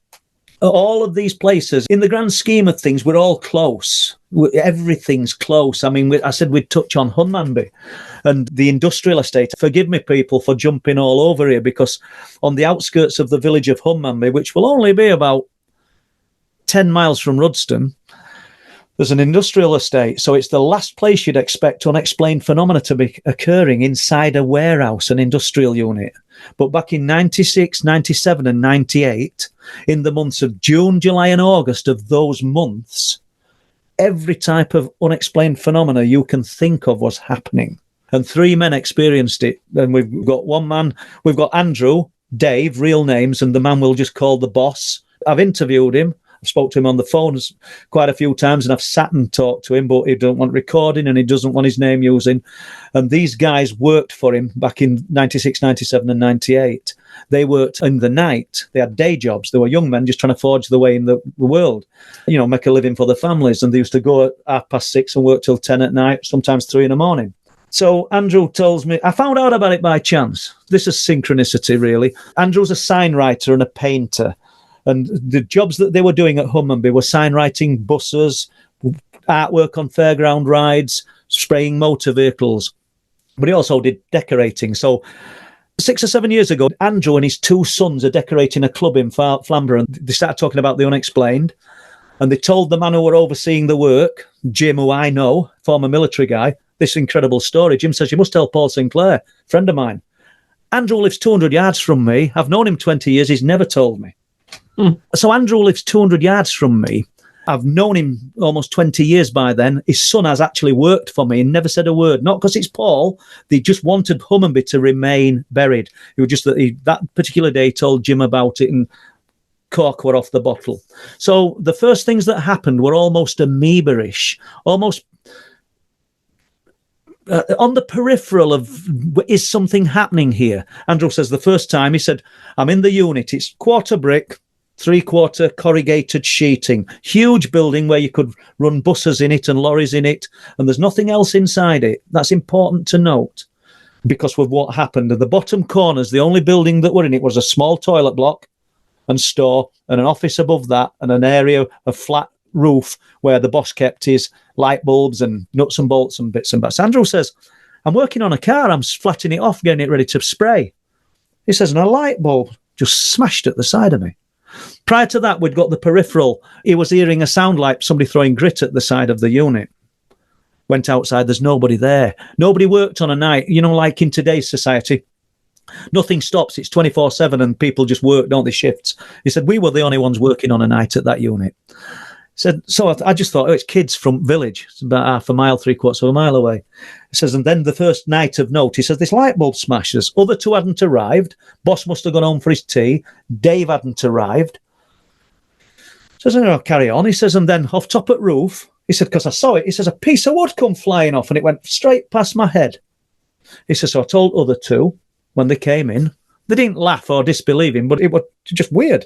All of these places, in the grand scheme of things, we're all close. Everything's close. I mean, I said we'd touch on Hunmanby and the industrial estate. Forgive me, people, for jumping all over here, because on the outskirts of the village of Hunmanby, which will only be about 10 miles from Rudston, there's an industrial estate. So it's the last place you'd expect unexplained phenomena to be occurring, inside a warehouse, an industrial unit. But back in 96, 97 and 98, in the months of June, July and August of those months, every type of unexplained phenomena you can think of was happening. And 3 men experienced it. And we've got one man, we've got Andrew, Dave, real names, and the man we'll just call the boss. I've interviewed him. I spoke to him on the phone quite a few times, and I've sat and talked to him, but he don't want recording and he doesn't want his name using. And these guys worked for him back in 96, 97 and 98. They worked in the night. They had day jobs. They were young men just trying to forge their way in the world, make a living for their families. And they used to go at 6:30 and work till 10 at night, sometimes 3 in the morning. So Andrew tells me, I found out about it by chance. This is synchronicity, really. Andrew's a sign writer and a painter. And the jobs that they were doing at Hunmanby were sign writing buses, artwork on fairground rides, spraying motor vehicles. But he also did decorating. So 6 or 7 years ago, Andrew and his 2 sons are decorating a club in Flamborough, and they started talking about the unexplained. And they told the man who were overseeing the work, Jim, who I know, former military guy, this incredible story. Jim says, you must tell Paul Sinclair, friend of mine. Andrew lives 200 yards from me. I've known him 20 years. He's never told me. So Andrew lives 200 yards from me. I've known him almost 20 years by then. His son has actually worked for me and never said a word. Not because it's Paul. They just wanted Hunmanby to remain buried. It was just that particular day he told Jim about it and cork were off the bottle. So the first things that happened were almost amoeba-ish, almost on the peripheral of, is something happening here? Andrew says the first time, he said, I'm in the unit. It's quarter brick, 3/4 corrugated sheeting, huge building where you could run buses in it and lorries in it, and there's nothing else inside it. That's important to note because of what happened. At the bottom corners, the only building that were in it was a small toilet block and store and an office above that and an area of flat roof where the boss kept his light bulbs and nuts and bolts and bits and bats. Andrew says, I'm working on a car, I'm flattening it off, getting it ready to spray. He says, and a light bulb just smashed at the side of me. Prior to that, we'd got the peripheral. He was hearing a sound like somebody throwing grit at the side of the unit. Went outside, there's nobody there. Nobody worked on a night, like in today's society. Nothing stops, it's 24/7 and people just work, don't they, shifts. He said, we were the only ones working on a night at that unit. Said, so I just thought, it's kids from village. It's about half a mile, 3/4 of a mile away. He says, and then the first night of note, he says, this light bulb smashes. Other 2 hadn't arrived. Boss must have gone home for his tea. Dave hadn't arrived. He says, I'll carry on. He says, and then off top at roof, he said, because I saw it, he says, a piece of wood come flying off and it went straight past my head. He says, so I told other 2 when they came in. They didn't laugh or disbelieve him, but it was just weird.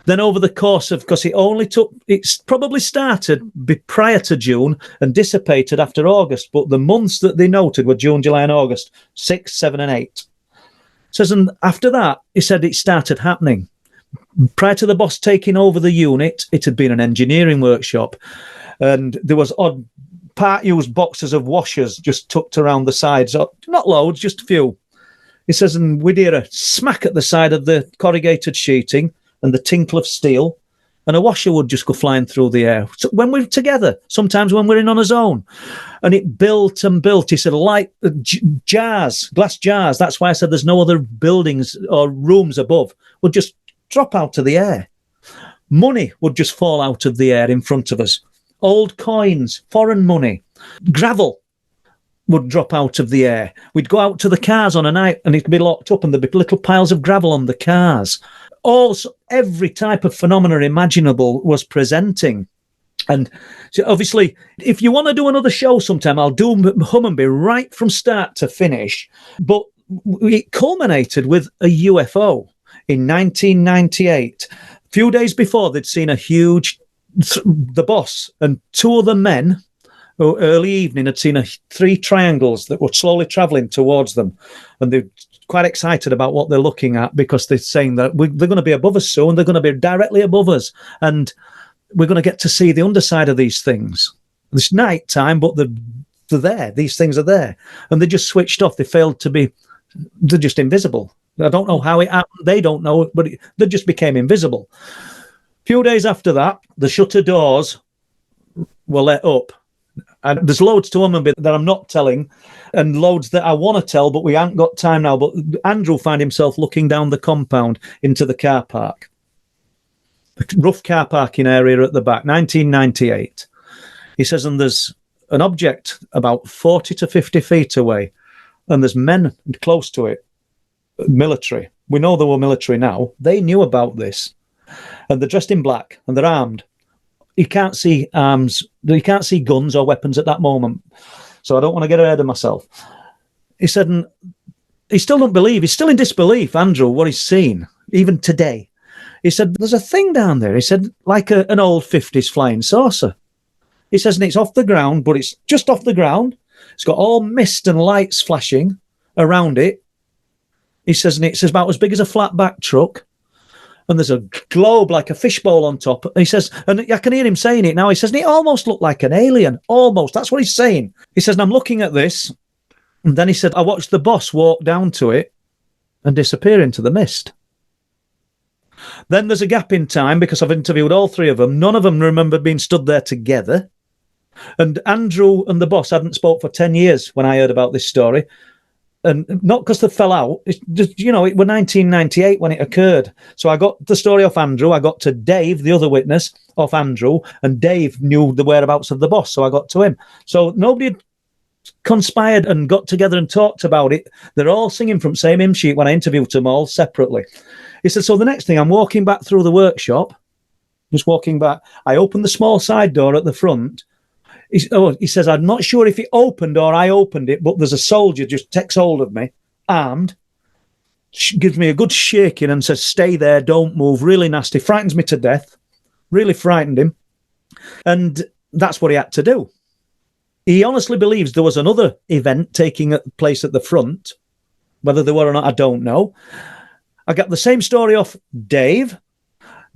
Then over the course of, because it's probably started prior to June and dissipated after August, but the months that they noted were June, July and August, 6, 7 and 8. Says, and after that, he said it started happening. Prior to the boss taking over the unit, it had been an engineering workshop and there was odd part-used boxes of washers just tucked around the sides, not loads, just a few. He says, and we'd hear a smack at the side of the corrugated sheeting and the tinkle of steel, and a washer would just go flying through the air. So when we're together, sometimes when we're in on his own, and it built and built. He said, like jars, glass jars. That's why I said there's no other buildings or rooms above. Would just drop out to the air. Money would just fall out of the air in front of us. Old coins, foreign money, gravel would drop out of the air. We'd go out to the cars on a night and it'd be locked up and there'd be little piles of gravel on the cars. Also, every type of phenomena imaginable was presenting. And so obviously, if you want to do another show sometime, I'll do Hummonby right from start to finish. But it culminated with a UFO in 1998. A few days before, they'd seen a huge, the boss and two other men, early evening, had seen 3 triangles that were slowly travelling towards them. And they're quite excited about what they're looking at because they're saying that they're going to be above us soon. They're going to be directly above us. And we're going to get to see the underside of these things. It's night time, but they're there. These things are there. And they just switched off. They failed to be, they're just invisible. I don't know how it happened. They don't know, but they just became invisible. A few days after that, the shutter doors were let up. And there's loads to them that I'm not telling, and loads that I want to tell, but we haven't got time now. But Andrew found himself looking down the compound into the car park. The rough car parking area at the back, 1998. He says, and there's an object about 40 to 50 feet away, and there's men close to it, military. We know they were military now. They knew about this. And they're dressed in black, and they're armed. He can't see arms. He can't see guns or weapons at that moment. So I don't want to get ahead of myself. He said, and he still don't believe. He's still in disbelief, Andrew, what he's seen, even today. He said, there's a thing down there. He said, like an old 50s flying saucer. He says, and it's off the ground, but it's just off the ground. It's got all mist and lights flashing around it. He says, and it's about as big as a flatback truck. And there's a globe like a fishbowl on top. He says, and I can hear him saying it now. He says, and it almost looked like an alien. Almost. That's what he's saying. He says, and I'm looking at this. And then he said, I watched the boss walk down to it and disappear into the mist. Then there's a gap in time because I've interviewed all 3 of them. None of them remember being stood there together. And Andrew and the boss hadn't spoke for 10 years when I heard about this story. And not because they fell out. It's just, it was 1998 when it occurred. So I got the story off Andrew. I got to Dave, the other witness, off Andrew. And Dave knew the whereabouts of the boss, so I got to him. So nobody had conspired and got together and talked about it. They're all singing from the same hymn sheet when I interviewed them all separately. He said, so the next thing, I'm walking back through the workshop, just walking back. I opened the small side door at the front. He says, I'm not sure if it opened or I opened it, but there's a soldier just takes hold of me, armed, gives me a good shaking and says, stay there, don't move, really nasty, frightens me to death, really frightened him. And that's what he had to do. He honestly believes there was another event taking place at the front. Whether there were or not, I don't know. I got the same story off Dave.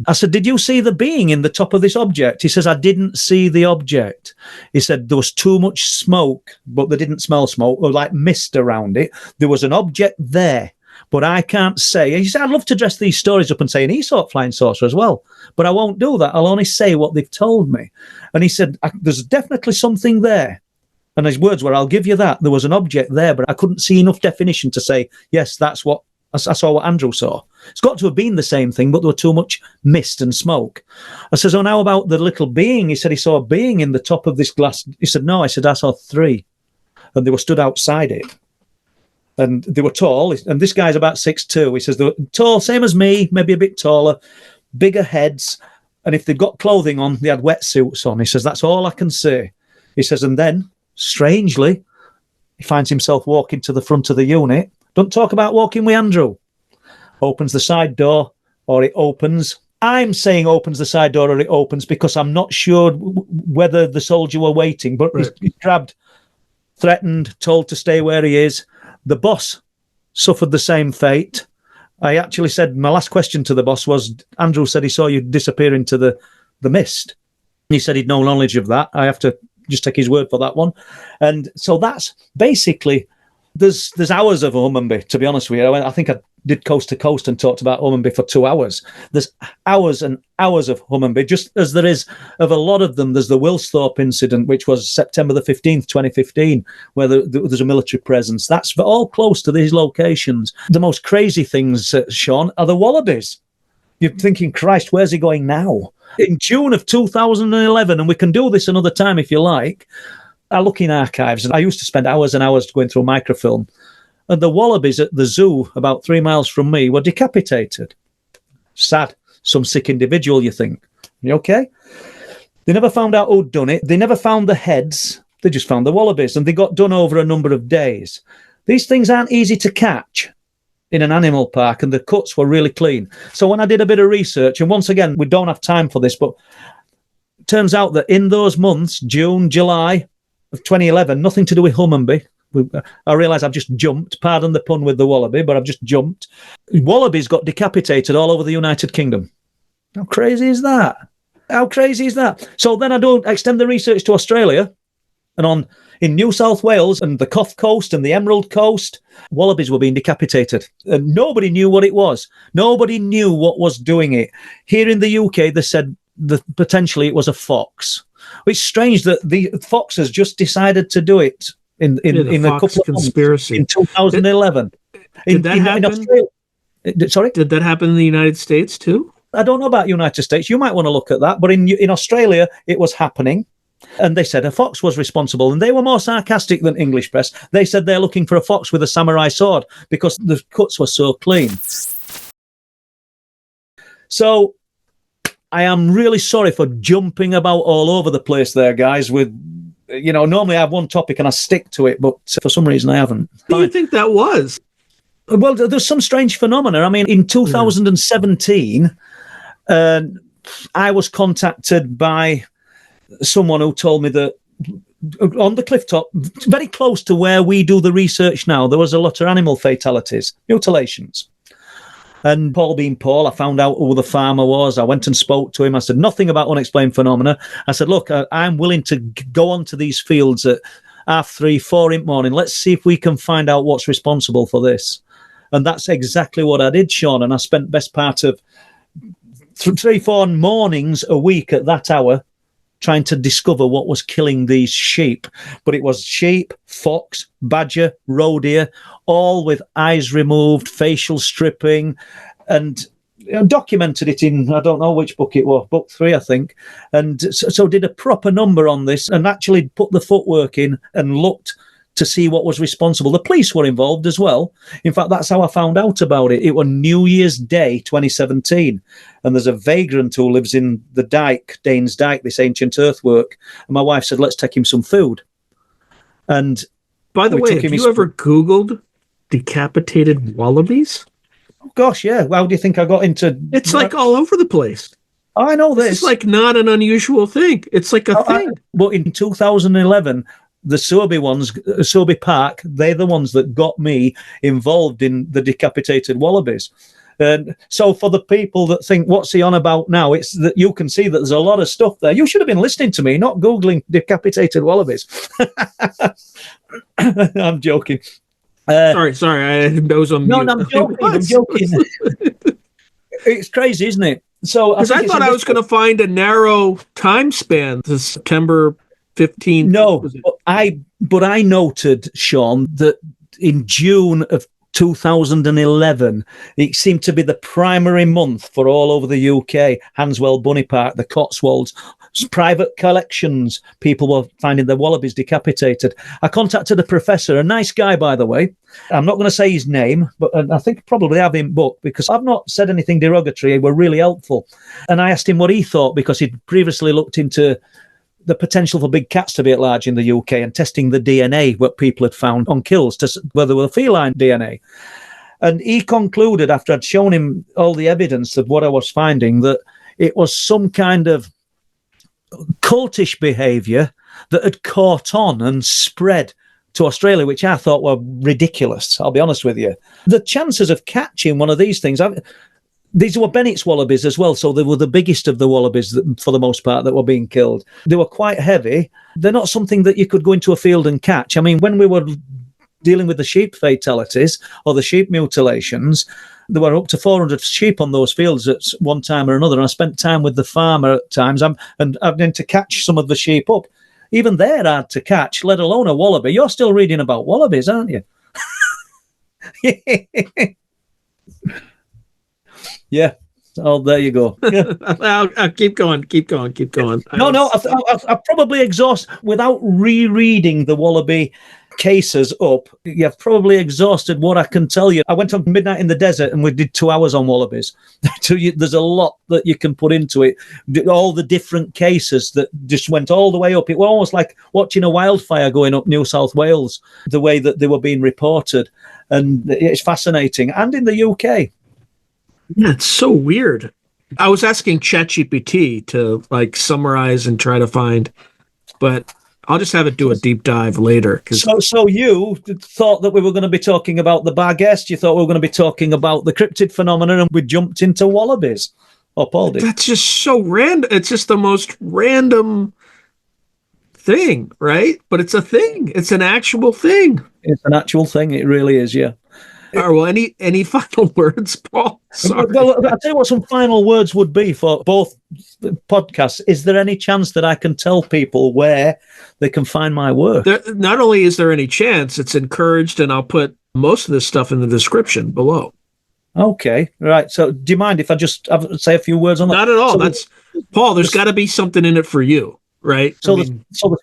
I said, did you see the being in the top of this object? He says, I didn't see the object. He said, there was too much smoke, but they didn't smell smoke, or like mist around it. There was an object there, but I can't say. He said, I'd love to dress these stories up and say, and he saw a flying saucer as well, but I won't do that. I'll only say what they've told me. And he said, there's definitely something there. And his words were, I'll give you that. There was an object there, but I couldn't see enough definition to say, yes, that's what I saw what Andrew saw. It's got to have been the same thing, but there was too much mist and smoke. I says, oh, now about the little being. He said he saw a being in the top of this glass. He said, no. I said, I saw 3. And they were stood outside it. And they were tall. And this guy's about 6'2". He says, they were tall, same as me, maybe a bit taller, bigger heads. And if they've got clothing on, they had wetsuits on. He says, that's all I can say. He says, and then, strangely, he finds himself walking to the front of the unit. Don't talk about walking with Andrew. Opens the side door, or it opens. I'm saying opens the side door, or it opens, because I'm not sure whether the soldier were waiting, but right. He's grabbed, threatened, told to stay where he is. The boss suffered the same fate. I actually said, my last question to the boss was, Andrew said he saw you disappear into the mist. He said he'd no knowledge of that. I have to just take his word for that one. And so that's basically... There's hours of Hummonby, to be honest with you. I think I did Coast to Coast and talked about Hummonby for 2 hours. There's hours and hours of Hummonby, just as there is of a lot of them. There's the Wilsthorpe incident, which was September the 15th, 2015, where there's a military presence. That's all close to these locations. The most crazy things, Sean, are the wallabies. You're thinking, Christ, where's he going now? In June of 2011, and we can do this another time if you like, I look in archives, and I used to spend hours and hours going through microfilm, and the wallabies at the zoo about 3 miles from me were decapitated. Sad. Some sick individual, you think. You okay? They never found out who'd done it. They never found the heads. They just found the wallabies, and they got done over a number of days. These things aren't easy to catch in an animal park, and the cuts were really clean. So when I did a bit of research, and once again, we don't have time for this, but it turns out that in those months, June, July of 2011, nothing to do with Hummingbee. I realise I've just jumped. Pardon the pun with the wallaby, but I've just jumped. Wallabies got decapitated all over the United Kingdom. How crazy is that? How crazy is that? So then I do extend the research to Australia, and in New South Wales and the Cough Coast and the Emerald Coast, wallabies were being decapitated. And nobody knew what it was. Nobody knew what was doing it. Here in the UK, they said that potentially it was a fox. It's strange that the fox has just decided to do it in a couple of conspiracy months, in 2011. Did that happen? In Australia, sorry? Did that happen in the United States too? I don't know about United States. You might want to look at that. But in Australia, it was happening. And they said a fox was responsible. And they were more sarcastic than English press. They said they're looking for a fox with a samurai sword because the cuts were so clean. So I am really sorry for jumping about all over the place there, guys. Normally I have one topic and I stick to it, but for some reason I haven't. What do you think that was? Well, there's some strange phenomena. I mean, in 2017, I was contacted by someone who told me that on the cliff top, very close to where we do the research now, there was a lot of animal fatalities, mutilations. And Paul being Paul, I found out who the farmer was. I went and spoke to him. I said nothing about unexplained phenomena. I said, look, I'm willing to go onto these fields at 3:30, 4 in the morning. Let's see if we can find out what's responsible for this. And that's exactly what I did, Sean. And I spent best part of 3-4 mornings a week at that hour trying to discover what was killing these sheep. But it was sheep, fox, badger, roe deer, all with eyes removed, facial stripping, and documented it in, I don't know which book it was, book 3, I think. And so did a proper number on this and actually put the footwork in and looked to see what was responsible. The police were involved as well. In fact, that's how I found out about it. It was New Year's Day 2017. And there's a vagrant who lives in the dike, Danes Dyke, this ancient earthwork. And my wife said, let's take him some food. And by the way, have you ever Googled decapitated wallabies? Oh, gosh, yeah. How do you think I got into... It's like all over the place. I know this. It's like not an unusual thing. It's like a thing. But in 2011... the Sobe Park, they're the ones that got me involved in the decapitated wallabies. And so for the people that think, what's he on about now? It's that you can see that there's a lot of stuff there. You should have been listening to me, not Googling decapitated wallabies. I'm joking. Sorry. I was on mute. No, I'm joking. It's crazy, isn't it? So because I thought I was going to find a narrow time span to September 15th. No, but I noted, Sean, that in June of 2011, it seemed to be the primary month for all over the UK. Hanswell Bunny Park, the Cotswolds, private collections. People were finding their wallabies decapitated. I contacted a professor, a nice guy, by the way. I'm not going to say his name, but I think probably have him booked because I've not said anything derogatory. They were really helpful. And I asked him what he thought because he'd previously looked into the potential for big cats to be at large in the UK and testing the DNA, what people had found on kills, whether they were feline DNA. And he concluded, after I'd shown him all the evidence of what I was finding, that it was some kind of cultish behaviour that had caught on and spread to Australia, which I thought were ridiculous, I'll be honest with you. The chances of catching one of these things... These were Bennett's wallabies as well, so they were the biggest of the wallabies for the most part that were being killed. They were quite heavy. They're not something that you could go into a field and catch. I mean, when we were dealing with the sheep fatalities or the sheep mutilations, there were up to 400 sheep on those fields at one time or another, and I spent time with the farmer at times and having to catch some of the sheep up. Even they're hard to catch, let alone a wallaby. You're still reading about wallabies, aren't you? Yeah. Oh, there you go. I'll keep going. No, I've probably exhausted, without rereading the wallaby cases up, you've probably exhausted what I can tell you. I went on Midnight in the Desert and we did 2 hours on wallabies. There's a lot that you can put into it. All the different cases that just went all the way up. It was almost like watching a wildfire going up New South Wales, the way that they were being reported. And it's fascinating. And in the UK. Yeah, it's so weird. I was asking ChatGPT to like summarize and try to find, but I'll just have it do a deep dive later. So you thought that we were going to be talking about the Barghast. You thought we were going to be talking about the cryptid phenomenon, and we jumped into wallabies. Or Paul did. That's just so random. It's just the most random thing, right? But it's a thing. It's an actual thing. It's an actual thing. It really is, yeah. All right, well, any final words, Paul? Sorry. Well, I'll tell you what some final words would be for both podcasts. Is there any chance that I can tell people where they can find my work? Not only is there any chance, it's encouraged, and I'll put most of this stuff in the description below. Okay, right. So do you mind if I just say a few words on that? Not at all. So Paul, there's got to be something in it for you, right? So there's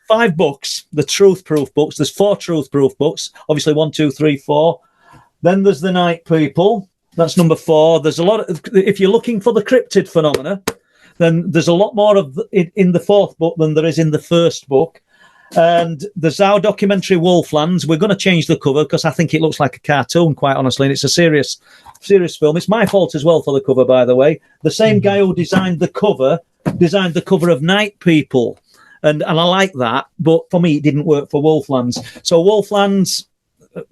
5 books, the truth proof books. There's 4 truth proof books. Obviously 1, 2, 3, 4. Then there's the Night People. That's number 4. There's a lot of, if you're looking for the cryptid phenomena, then there's a lot more of it in the 4th book than there is in the 1st book. And there's our documentary Wolflands. We're going to change the cover because I think it looks like a cartoon, quite honestly, and it's a serious film. It's my fault as well for the cover, by the way. The same guy who designed the cover of Night People. And I like that, but for me, it didn't work for Wolflands. So Wolflands,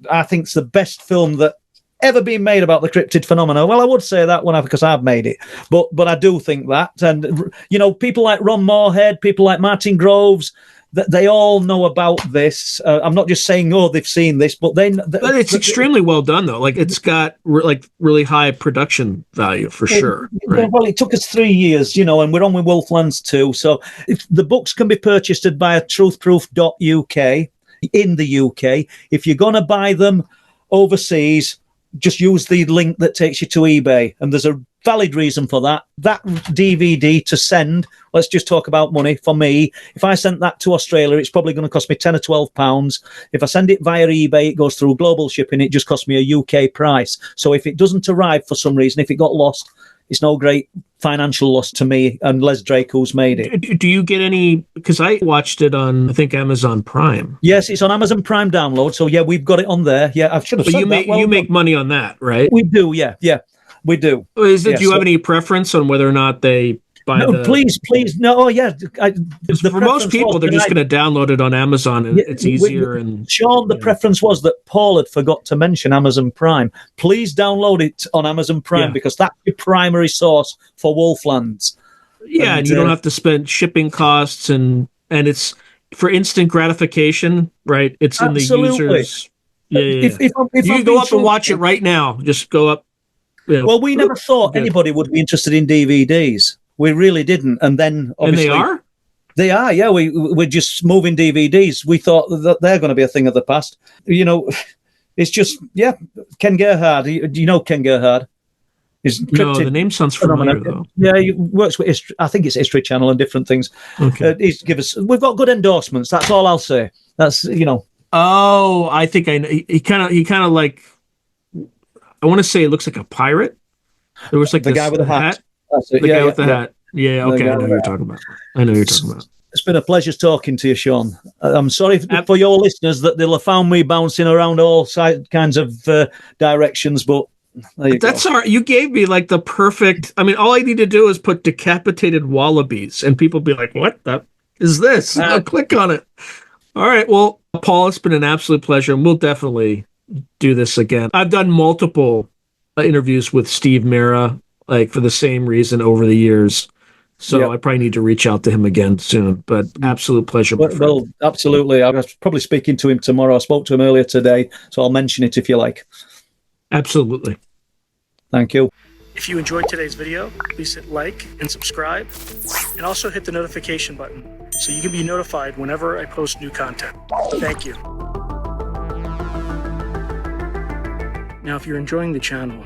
I think, is the best film that ever been made about the cryptid phenomena. Well, I would say that one because I've made it, but I do think that, and people like Ron Moorhead, people like Martin Groves, that they all know about this. I'm not just saying, they've seen this, but but it's extremely well done, though. Like, it's got really high production value for sure. Right? Well, it took us 3 years, and we're on with Wolflands 2. So if the books can be purchased via truthproof.uk. in the UK. If you're going to buy them overseas, just use the link that takes you to eBay. And there's a valid reason for that. That DVD to send, let's just talk about money. For me, if I sent that to Australia, it's probably going to cost me £10 or £12. If I send it via eBay, it goes through global shipping. It just costs me a UK price. So if it doesn't arrive for some reason, if it got lost, it's no great financial loss to me and Les Drake, who's made it. Do you get any, because I watched it on, I think, Amazon Prime. Yes, it's on Amazon Prime download. So, yeah, we've got it on there. Yeah, I should have said that. You make money on that, right? We do, yeah, we do. Do you have any preference on whether or not they buy please, no, yeah. For most people, they're just going to download it on Amazon, and it's easier. Sean, the preference was that Paul had forgot to mention Amazon Prime. Please download it on Amazon Prime because that's your primary source for Wolflands. Yeah, and you don't have to spend shipping costs, and it's for instant gratification, right? It's in the users. Yeah. If you can go up and watch it right now, just go up. Well, we never thought anybody would be interested in DVDs. We really didn't. And then, obviously... And they are? They are, yeah. We're just moving DVDs. We thought that they're going to be a thing of the past. It's just, Ken Gerhard. Do you know Ken Gerhard? No, the name sounds familiar, though. Yeah, he works with History. I think it's History Channel and different things. Okay. We've got good endorsements. That's all I'll say. That's, Oh, I think I know. He kind of like, I want to say it looks like a pirate. There was like the guy with the hat. The guy with the hat. Yeah, okay, I know who you're talking about. It's been a pleasure talking to you, Sean. I'm sorry for your listeners that they'll have found me bouncing around all kinds of directions, but that's all right. You gave me like the perfect. I mean, all I need to do is put decapitated wallabies, and people be like, "What the is this?" I'll click on it. All right. Well, Paul, it's been an absolute pleasure, and we'll definitely do this again. I've done multiple interviews with Steve Mera, like for the same reason over the years. So I probably need to reach out to him again soon. But absolute pleasure. Well, absolutely. I was probably speaking to him tomorrow. I spoke to him earlier today, so I'll mention it if you like. Absolutely. Thank you. If you enjoyed today's video, please hit like and subscribe, and also hit the notification button so you can be notified whenever I post new content. Thank you. Now, if you're enjoying the channel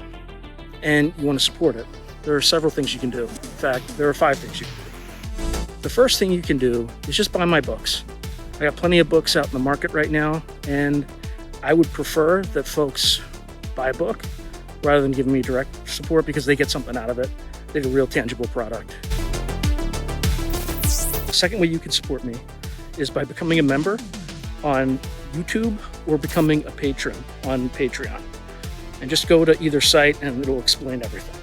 and you want to support it, There are several things you can do. In fact, there are 5 things you can do. The first thing you can do is just buy my books. I got plenty of books out in the market right now, and I would prefer that folks buy a book rather than giving me direct support, because they get something out of it. They get a real tangible product. The second way you can support me is by becoming a member on YouTube or becoming a patron on Patreon. And just go to either site and it'll explain everything.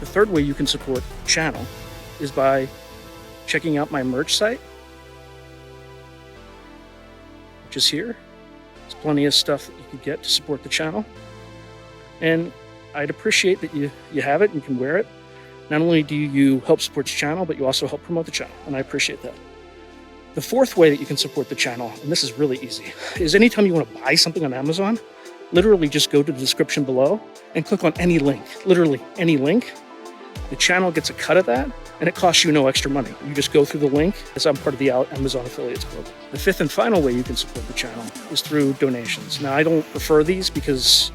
The third way you can support the channel is by checking out my merch site, which is here. There's plenty of stuff that you can get to support the channel. And I'd appreciate that you have it and you can wear it. Not only do you help support the channel, but you also help promote the channel, and I appreciate that. The fourth way that you can support the channel, and this is really easy, is anytime you want to buy something on Amazon, literally just go to the description below and click on any link, literally any link. The channel gets a cut of that, and it costs you no extra money. You just go through the link, as I'm part of the Amazon Affiliates Club. The fifth and final way you can support the channel is through donations. Now, I don't prefer these because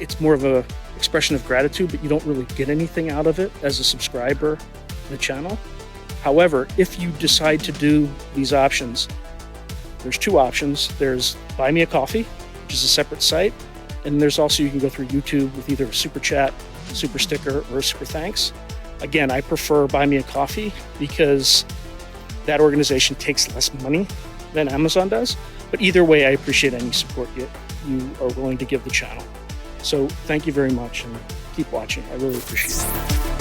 it's more of an expression of gratitude, but you don't really get anything out of it as a subscriber to the channel. However, if you decide to do these options, there's 2 options. There's Buy Me a Coffee, which is a separate site, and there's also, you can go through YouTube with either a super chat, super sticker, or a super thanks. Again, I prefer Buy Me a Coffee because that organization takes less money than Amazon does. But either way, I appreciate any support you are willing to give the channel. So thank you very much, and keep watching. I really appreciate it.